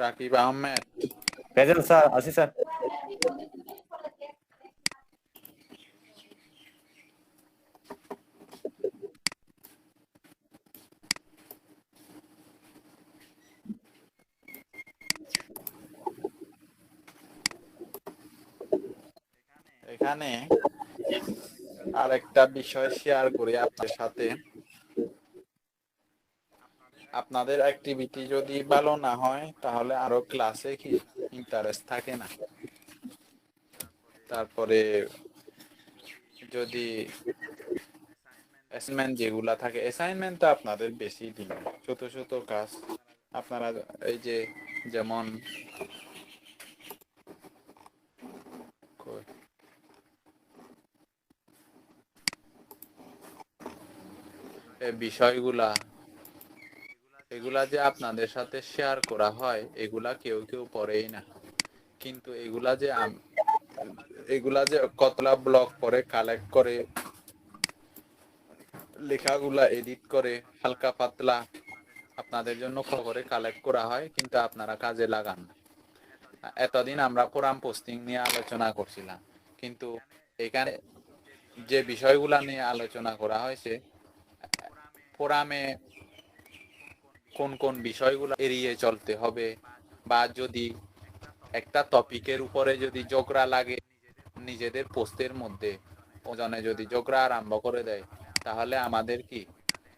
Speaker 1: রাকিব আহমেদ,
Speaker 2: প্রেজেন্ট স্যার, আছি স্যার।
Speaker 1: এখানে আরেকটা বিষয় শেয়ার করি আপনার সাথে। আপনাদের অ্যাক্টিভিটি যদি ভালো না হয় তাহলে আরো ক্লাসে কি ইন্টারেস্ট থাকে না। তারপরে যদি অ্যাসাইনমেন্ট যেগুলা থাকে, অ্যাসাইনমেন্ট তো আপনাদের বেশি দিন, ছোট ছোট কাজ আপনারা এই যে যেমন এই বিষয়গুলা এগুলা যে আপনাদের সাথে শেয়ার করা হয় এগুলা কেউ কেউ পড়েই না, কিন্তু এগুলা যে কতলা ব্লক করে কালেক্ট করে লেখাগুলা এডিট করে হালকা পাতলা আপনাদের জন্য খবরে কালেক্ট করা হয়, কিন্তু আপনারা কাজে লাগান না। এতদিন আমরা ফোরাম পোস্টিং নিয়ে আলোচনা করছিলাম, কিন্তু এখানে যে বিষয়গুলা নিয়ে আলোচনা করা হয়েছে, ফোরামে কোন কোন বিষয়গুলো এড়িয়ে চলতে হবে, বা যদি একটা টপিকের উপরে যদি ঝগড়া লাগে নিজেদের পোস্টের মধ্যে, ওজনে যদি ঝগড়া আরম্ভ করে দেয়, তাহলে আমাদের কি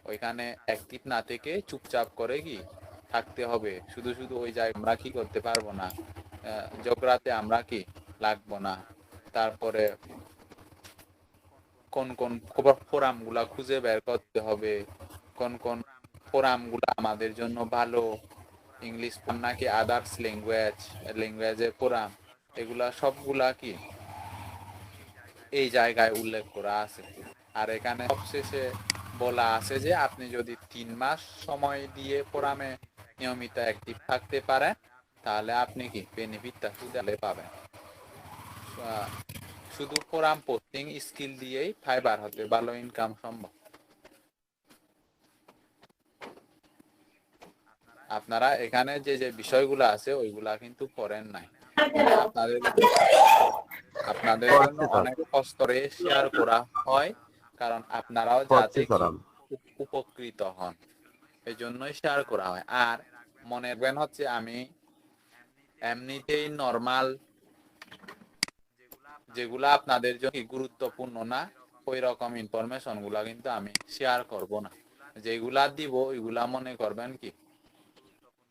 Speaker 1: ওইখানে অ্যাক্টিভ না থেকে চুপচাপ করে কি থাকতে হবে। শুধু শুধু ওই জায়গায় আমরা কি করতে পারবো না, ঝগড়াতে আমরা কি লাগবো না। তারপরে কোন কোন ফোরাম গুলা খুঁজে বের করতে হবে, কোন কোন ফোরাম গুলা আমাদের জন্য ভালো, ইংলিশ নাকি আদার্স ল্যাঙ্গুয়েজের ফোরাম, এগুলা সবগুলা কি এই জায়গায় উল্লেখ করা আছে। আর এখানে সবশেষে বলা আছে যে আপনি যদি 3 মাস সময় দিয়ে ফোরামে নিয়মিত অ্যাক্টিভ থাকতে পারেন তাহলে আপনি কি বেনিফিটটা সুদে পাবেন। শুধু ফোরাম পোস্টিং স্কিল দিয়েই ফাইবার হতে ভালো ইনকাম সম্ভব। আপনারা এখানে যে যে বিষয়গুলো আছে ওইগুলা কিন্তু পড়েন নাই, আপনাদের জন্য অনেক কষ্ট করে শেয়ার করা হয়, কারণ আপনারাও যাতে উপকৃত হন এই জন্যই শেয়ার করা হয়। আর মনে রাখবেন হচ্ছে আমি এমনিতেই নরমাল যেগুলা আপনাদের জন্য গুরুত্বপূর্ণ না ওই রকম ইনফরমেশন গুলা কিন্তু আমি শেয়ার করব না। যেগুলা দিব ওইগুলা মনে করবেন কি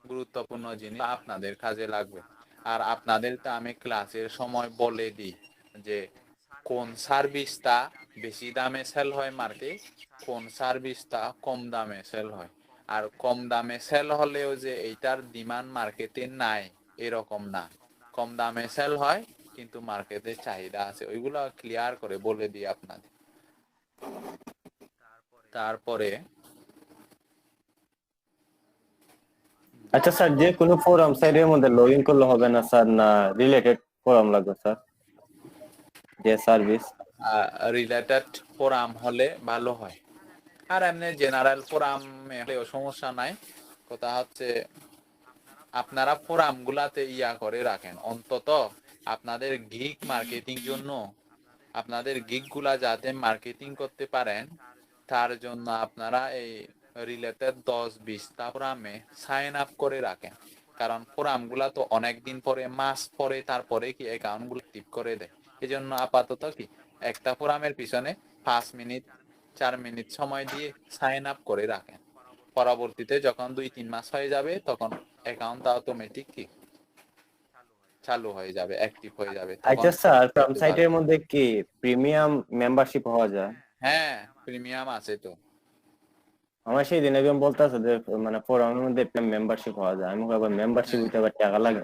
Speaker 1: গুরুত্বপূর্ণ জিনিস, আপনাদের কাজে লাগবে। আর আপনাদের তো আমি ক্লাসের সময় বলে দিই যে কোন সার্ভিসটা বেশি দামে সেল হয় মার্কেটে, কোন সার্ভিসটা কম দামে সেল হয়। আর কম দামে সেল হলেও যে এইটার ডিমান্ড মার্কেটে নাই এরকম না, কম দামে সেল হয় কিন্তু মার্কেটে চাহিদা আছে, ওইগুলো ক্লিয়ার করে বলে দিই আপনাদের। তারপরে
Speaker 2: আচ্ছা স্যার, যে কোনো ফোরাম সাইটের মধ্যে লগ ইন করলে হবে না স্যার, না রিলেটেড ফোরাম লাগবে স্যার? যে সার্ভিস
Speaker 1: রিলেটেড ফোরাম হলে ভালো হয়, আর এমনি জেনারেল ফোরামে হলেও সমস্যা নাই। কথা হচ্ছে আপনারা ফোরাম গুলাতে করে রাখেন, অন্তত আপনাদের গিগ মার্কেটিং জন্য, আপনাদের গিগ গুলা যাতে মার্কেটিং করতে পারেন তার জন্য আপনারা এই রিলেটেড 10-20টা ফোরামে সাইন আপ করে রাখেন। কারণ ফোরাম গুলা তো অনেকদিন পরে, মাস পরে তারপরে কি অ্যাকাউন্ট গুলো অ্যাক্টিভ করে দেয়। এই জন্য আপাতত কি একটা ফোরামের পিছনে 5 মিনিট 4 মিনিট সময় দিয়ে সাইন আপ করে রাখেন। পরবর্তীতে যখন 2-3 মাস হয়ে যাবে তখন অ্যাকাউন্টটা অটোমেটিক কি চালু হয়ে যাবে, অ্যাক্টিভ হয়ে যাবে, তখন
Speaker 2: আচ্ছা স্যার, ফ্রম
Speaker 1: করতে
Speaker 2: সাইটের
Speaker 1: পারবে।
Speaker 2: মধ্যে কি প্রিমিয়াম মেম্বারশিপ হওয়া যায়?
Speaker 1: হ্যাঁ, প্রিমিয়াম আছে তো।
Speaker 2: আমার সেই দিন একজন বলতেছে যে মানে ফোরামের মধ্যে মেম্বারশিপ হওয়া যায়। আমি আবার মেম্বারশিপ
Speaker 1: হ্যাঁ
Speaker 2: হইতে আবার টাকা লাগে।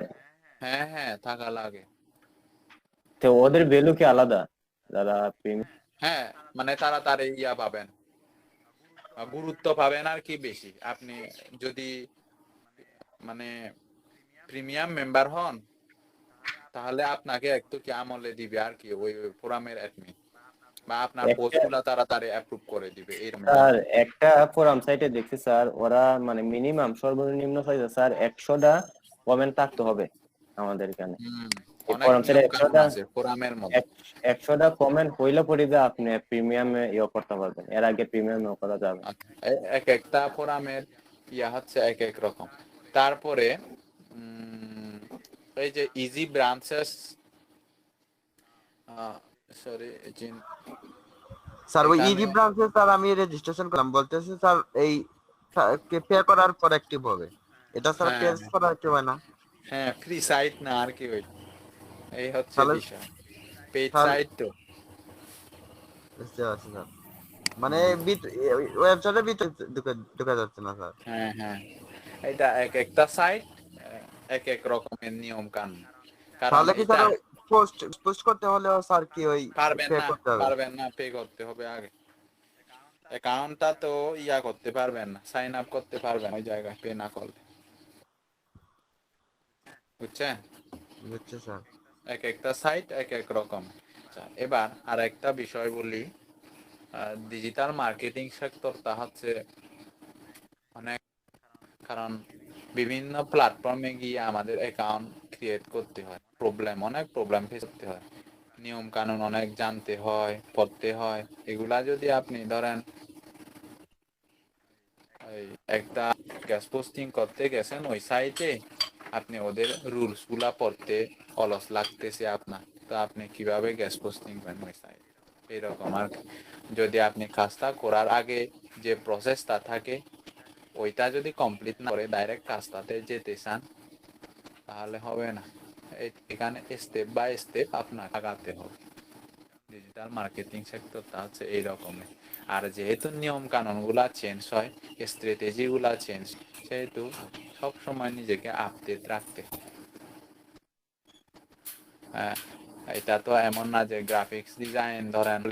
Speaker 1: হ্যাঁ হ্যাঁ, টাকা লাগে।
Speaker 2: তো ওদের ভ্যালু কি আলাদা যারা প্রিমিয়াম?
Speaker 1: হ্যাঁ, মানে তাড়াতাড়ি পাবেন, গুরুত্ব পাবেন আর কি বেশি। আপনি যদি মানে প্রিমিয়াম মেম্বার হন তাহলে আপনাকে একটু কি আমলে দিবে আর কি ওই ফোরামের অ্যাডমিন, বা আপনার পোস্ট
Speaker 2: একটা
Speaker 1: গুলা তাড়াতাড়ি অ্যাপ্রুভ করে দিবে এরকম।
Speaker 2: স্যার, একটা ফোরাম সাইটে দেখছি স্যার, ওরা মানে মিনিমাম সর্বনিম্ন সাইজে স্যার 100টা কমেন্ট থাকতে হবে আমাদের এখানে। এই
Speaker 1: অনেক
Speaker 2: ফোরাম সাইটে
Speaker 1: নিয়ম কানুন
Speaker 2: 100টা
Speaker 1: আছে ফোরামের মধ্যে।
Speaker 2: 100টা কমেন্ট হইলে পরে যে আপনি প্রিমিয়ামে করতে পারবেন, এর আগে প্রিমিয়াম করা যাবে না।
Speaker 1: আচ্ছা, এক একটা ফোরামের হচ্ছে এক এক রকম। তারপরে এই যে ইজি ব্রাঞ্চেস, সরি
Speaker 10: স্যার ওই
Speaker 1: এখানে
Speaker 10: ইজি ব্রাঞ্চে স্যার আমি রেজিস্ট্রেশন করলাম, বলতেছে স্যার এই পে করার পর অ্যাক্টিভ হবে। এটা স্যার পে
Speaker 1: হ্যাঁ
Speaker 10: করা অ্যাক্টিভ হয় না?
Speaker 1: হ্যাঁ, ফ্রি সাইট না আর কি, ওই এই হচ্ছে
Speaker 10: তাহলে
Speaker 1: বিষয়, পেইড
Speaker 10: স্যার
Speaker 1: সাইট তো।
Speaker 10: বুঝতে পারছি স্যার, মানে ওয়েবসাইটের ভিতরে ঢোকা যাচ্ছে না স্যার।
Speaker 1: হ্যাঁ হ্যাঁ, এটা এক একটা সাইট এক এক রকমের নিয়ম কানুন। কারণ
Speaker 10: তাহলে কি
Speaker 1: এটা
Speaker 10: স্যার পোস্ট পোস্ট করতে হলে স্যার কি ওই
Speaker 1: পারবেন
Speaker 10: পে
Speaker 1: না,
Speaker 10: করতে হবে?
Speaker 1: পে করতে হবে আগে। অ্যাকাউন্টটা তো করতে পারবেন না, সাইন আপ করতে পারবেন ওই জায়গায় পে না করলে, বুঝছেন?
Speaker 10: বুঝছি স্যার।
Speaker 1: এক একটা সাইট এক এক রকম। আচ্ছা, এবার আর একটা বিষয় বলি, ডিজিটাল মার্কেটিং সেক্টরটা হচ্ছে অনেক, কারণ বিভিন্ন প্ল্যাটফর্মে গিয়ে আমাদের অ্যাকাউন্ট ক্রিয়েট করতে হয়, অনেক প্রবলেম ফেস করতে হয়, নিয়ম কানুন অনেক জানতে হয়, পড়তে হয়। এগুলা যদি আপনি ধরেন এই একটা গ্যাস পোস্টিং করতে গেছেন ওই সাইটে, আপনি ওদের রুলস গুলা পড়তে অলস লাগতেছে আপনার, তো আপনি কিভাবে গ্যাস পোস্টিং করেন ওই সাইটে? এরকম আর কি। যদি আপনি কাজটা করার আগে যে প্রসেসটা থাকে ওইটা যদি কমপ্লিট না করে ডাইরেক্ট কাজটাতে যেতে চান তাহলে হবে না। এখানে স্টেপ বাই স্টেপ আপনাকে আগাতে হবে। ডিজিটাল মার্কেটিং সেক্টরটা হচ্ছে এইরকমের। আর যেহেতু নিয়ম কানুন গুলা চেঞ্জ হয়, স্ট্র্যাটেজি গুলা চেঞ্জ, সেহেতু সবসময় নিজেকে আপডেট রাখতে হয়। হ্যাঁ, এটা তো এমন না যে গ্রাফিক্স ডিজাইন ধরেন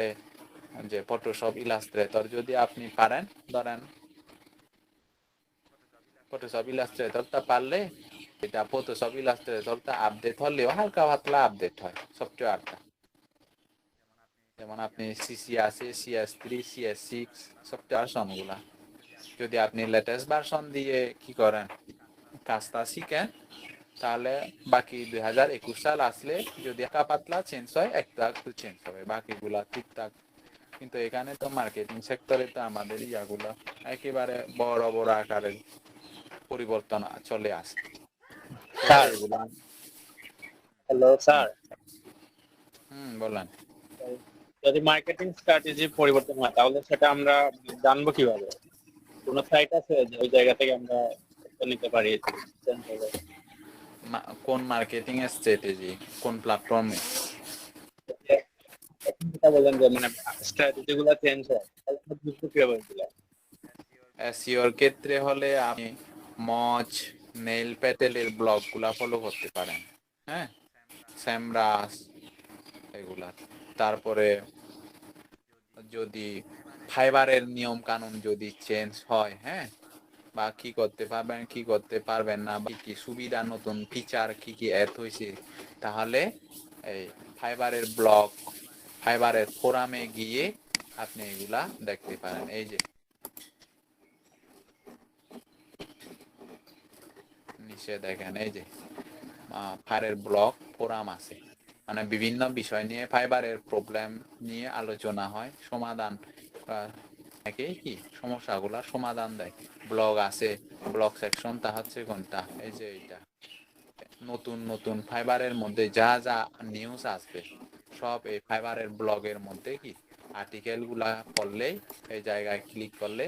Speaker 1: যে ফটোশপ ইলাস্ট্রেটর যদি আপনি পারেন, ধরেন ফটোশপ ইলাস্ট্রেটরটা পারলে এটা ফটোশপ ইলাস্ট্রেটরটা আপডেট হলেও হালকা পাতলা আপডেট হয় সফটওয়্যারটা। যেমন আপনি সিসি আছে, CS3, CS6 সফটওয়্যার ভার্সনগুলা যদি আপনি লেটেস্ট ভার্সন দিয়ে কি করেন কাজটা শিখেন, তাহলে বাকি 2021 সাল আসলে যদি হালকা পাতলা চেঞ্জ হয় একটু চেঞ্জ হবে, বাকিগুলা ঠিকঠাক। কিন্তু এখানে তো মার্কেটিং সেক্টরে তো আমাদের ইয়াগুলা একেবারে বড় বড় আকারের পরিবর্তন চলে আসে।
Speaker 7: স্যার,
Speaker 1: এগুলা
Speaker 7: হ্যালো স্যার,
Speaker 1: বলেন।
Speaker 7: যদি মার্কেটিং স্ট্র্যাটেজি পরিবর্তন হয় তাহলে সেটা আমরা জানবো কিভাবে? কোন সাইট আছে যে ওই জায়গা থেকে আমরা নিতে পারি?
Speaker 1: কোন মার্কেটিং স্ট্র্যাটেজি, কোন প্ল্যাটফর্মে?
Speaker 7: এখন যেটা বললেন যে মানে স্ট্র্যাটেজি গুলো চেঞ্জ হয়, তাহলে আমরা বুঝবো কিভাবে এগুলা?
Speaker 1: এসইওর ক্ষেত্রে হলে আপনি মজ, নেইল প্যাটেলের ব্লগ গুলা ফলো করতে পারেন। হ্যাঁ, স্যামরাস এগুলা। তারপরে যদি ফাইবারের নিয়ম কানুন যদি চেঞ্জ হয়, হ্যাঁ, বা কি করতে পারবেন কি করতে পারবেন না, বা কি সুবিধা, নতুন ফিচার কি কি অ্যাড হয়েছে, তাহলে এই ফাইবারের ব্লগ, ফাইবারের ফোরামে গিয়ে আপনি এগুলা দেখতে পারেন। এই যে নিচে দেখেন, এই যে ফাইবারের ব্লগ ফোরাম আছে, মানে বিভিন্ন বিষয় নিয়ে ফাইবারের প্রবলেম নিয়ে আলোচনা হয়, সমাধান কি সমস্যাগুলা সমাধান দেয়। ব্লগ আছে, ব্লগ সেকশনটা হচ্ছে কোনটা, এই যে এইটা। নতুন নতুন ফাইবারের মধ্যে যা যা নিউজ আসবে সব এই ফাইবারের ব্লগের মধ্যে কি আর্টিকেল গুলা পড়লেই এই জায়গায় ক্লিক করলে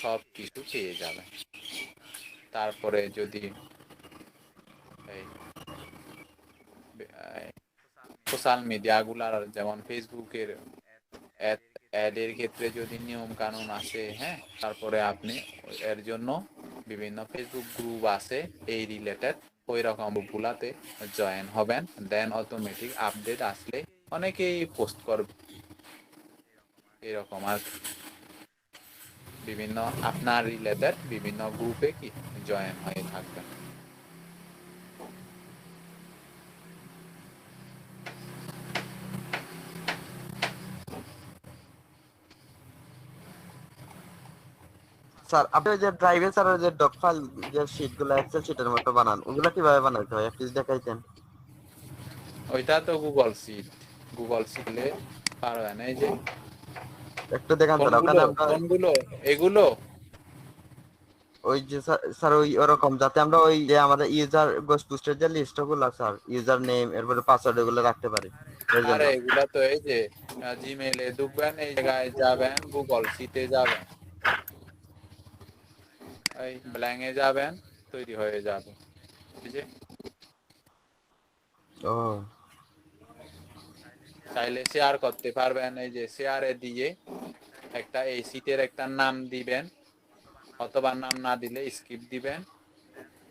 Speaker 1: সব কিছু পেয়ে যাবে। তারপরে যদি এই সোশ্যাল মিডিয়া গুলার যেমন ফেসবুকের অ্যাডের ক্ষেত্রে যদি নিয়ম কানুন আছে, হ্যাঁ, তারপরে আপনি এর জন্য বিভিন্ন ফেসবুক গ্রুপ আছে এই রিলেটেড, ওই রকম গ্রুপগুলাতে জয়েন হবেন। দেন অটোমেটিক আপডেট আসলে অনেকেই পোস্ট করবে এরকম। আর বিভিন্ন আপনার রিলেটেড বিভিন্ন গ্রুপে কি জয়েন হয়ে থাকবেন।
Speaker 10: স্যার আপনি ওই যে ড্রাইভে স্যার ওই যে ডক ফাইল যে শীট গুলো এক্সেল শীটের মতো বানান, ওগুলা কিভাবে বানাইতে হয় প্লিজ দেখাইতেন।
Speaker 1: ওইটা তো গুগল শিখলে পারবেন। এই যে
Speaker 10: একটু দেখান স্যার, ওখানে আমরা
Speaker 1: কোনগুলো এগুলো
Speaker 10: ওই যে স্যার ওই ওরকম যাতে আমরা ওই যে আমাদের ইউজার গোস্ট বুস্টের যে লিস্ট গুলো স্যার, ইউজার নেম এরপরে পাসওয়ার্ড এগুলো রাখতে পারি।
Speaker 1: আরে এগুলা তো এই যে জিমেইলে ঢুকবেন, এই জায়গায় যাবেন, গুগল শিটে যাবেন, এই ব্ল্যাঙ্কে যাবেন, তৈরি হয়ে যাবে। এই যে
Speaker 10: ও
Speaker 1: চাইলে শেয়ার করতে পারবেন। এই যে শেয়ারে দিয়ে একটা এই শিটের একটা নাম দিবেন, অথবা নাম না দিলে স্কিপ দিবেন।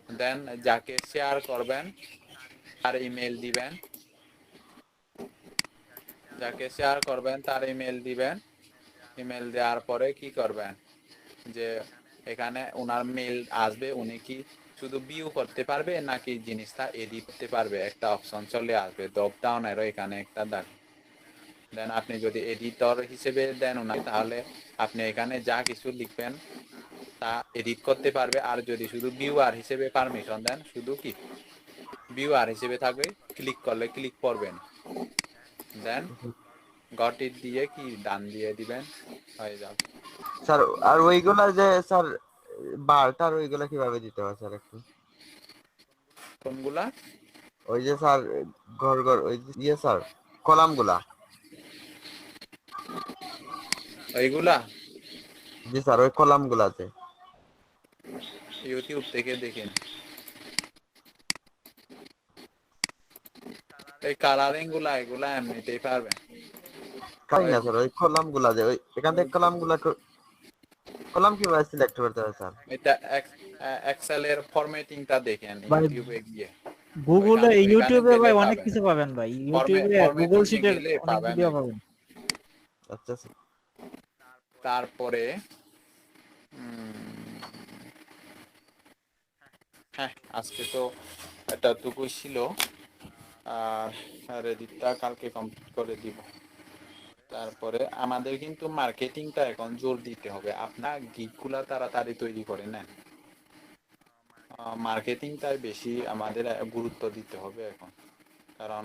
Speaker 1: দেন যাকে শেয়ার করবেন তার ইমেল দিবেন, যাকে শেয়ার করবেন তার ইমেল দিবেন। ইমেল দেওয়ার পরে কি করবেন, যে এখানে ওনার মেল আসবে, উনি কি শুধু ভিউ করতে পারবে নাকি জিনিসটা এডিট করতে পারবে, একটা অপশন চলে আসবে ড্রপ ডাউনেরও এখানে একটা দাগ। দেন আপনি যদি এডিটর হিসেবে দেন ওনাকে, তাহলে আপনি এখানে যা কিছু লিখবেন তা এডিট করতে পারবে। আর যদি শুধু ভিউয়ার হিসেবে পারমিশন দেন, শুধু কি ভিউয়ার হিসেবে থাকবে, ক্লিক করলে ক্লিক করবেন। দেন গট ইট দিয়ে কি ডান দিয়ে দিবেন, হয়ে যাবে।
Speaker 10: স্যার আর ওইগুলা যে স্যার বারটার ওইগুলা কিভাবে দিতে হয় স্যার একটু?
Speaker 1: কোনগুলা?
Speaker 10: ওই যে স্যার ঘর ঘর ওই ইয়ে স্যার কলাম গুলা।
Speaker 1: এইগুলা
Speaker 10: জি স্যার ওই কলাম গুলাতে
Speaker 1: ইউটিউব থেকে দেখেন। এই কালারিং গুলা এগুলা এমনিতেই পারবেন।
Speaker 10: কাই না স্যার ওই কলাম গুলা যে ওই এখান থেকে কলাম গুলা কলাম কিভাবে সিলেক্ট করতে হয় স্যার?
Speaker 1: এটা এক্সেল এর ফরম্যাটিংটা দেখেন ইউটিউবে গিয়ে।
Speaker 11: গুগলে ইউটিউবে ভাই অনেক কিছু পাবেন ভাই, ইউটিউবে গুগল শিটে অনেক ভিডিও পাবেন।
Speaker 10: আচ্ছা স্যার।
Speaker 1: তারপরে হ্যাঁ, আজকে তো এতটুকুই ছিল, আর রেডিটটা কালকে কমপ্লিট করে দিব। তারপরে আমাদের কিন্তু মার্কেটিংটা এখন জোর দিতে হবে। আপনার গিগগুলা তাড়াতাড়ি তৈরি করে নেন, মার্কেটিংটাই বেশি আমাদের গুরুত্ব দিতে হবে এখন। কারণ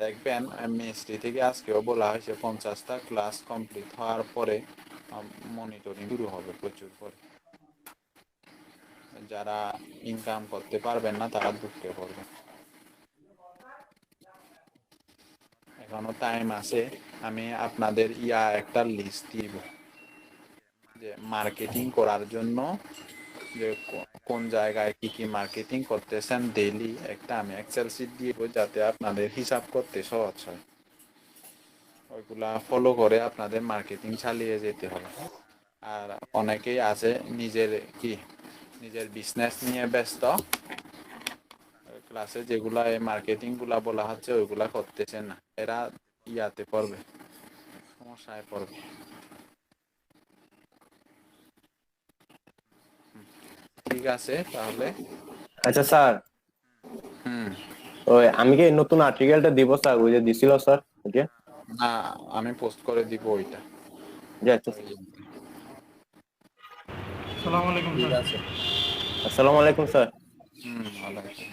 Speaker 1: দেখবেন মিনিস্ট্রি থেকে আজকেও বলা হয়েছে 50টা ক্লাস কমপ্লিট হওয়ার পরে মনিটরিং শুরু হবে প্রচুর করে। যারা ইনকাম করতে পারবেন না তারা ঢুকতে পারবেন। এখনো টাইম আছে। আমি আপনাদের একটা লিস্ট দিব যে মার্কেটিং করার জন্য, যে কোন জায়গায় কি কি মার্কেটিং করতেছেন ডেইলি একটা আমি এক্সেল শিট দিব, যাতে আপনাদের হিসাব করতে সহজ হয়। ওইগুলা ফলো করে আপনাদের মার্কেটিং চালিয়ে যেতে হবে। আর অনেকেই আছে নিজের বিজনেস নিয়ে ব্যস্ত, ক্লাসে যেগুলা এই মার্কেটিং গুলা বলা হচ্ছে ওইগুলা করতেছে না, এরা ইয়াতে পড়বে, সমস্যায় পড়বে। ঠিক আছে তাহলে।
Speaker 2: আচ্ছা স্যার, ওই আমি কি নতুন আর্টিকেলটা দিব স্যার, ওই যে দিছিল স্যার ওকে?
Speaker 1: না, আমি পোস্ট করে দিব ওইটা।
Speaker 2: জি আচ্ছা।
Speaker 9: আসসালামু আলাইকুম
Speaker 1: ঠিক
Speaker 9: স্যার।
Speaker 1: আছে।
Speaker 2: আসসালামু আলাইকুম স্যার।
Speaker 1: ওয়ালাইকুম।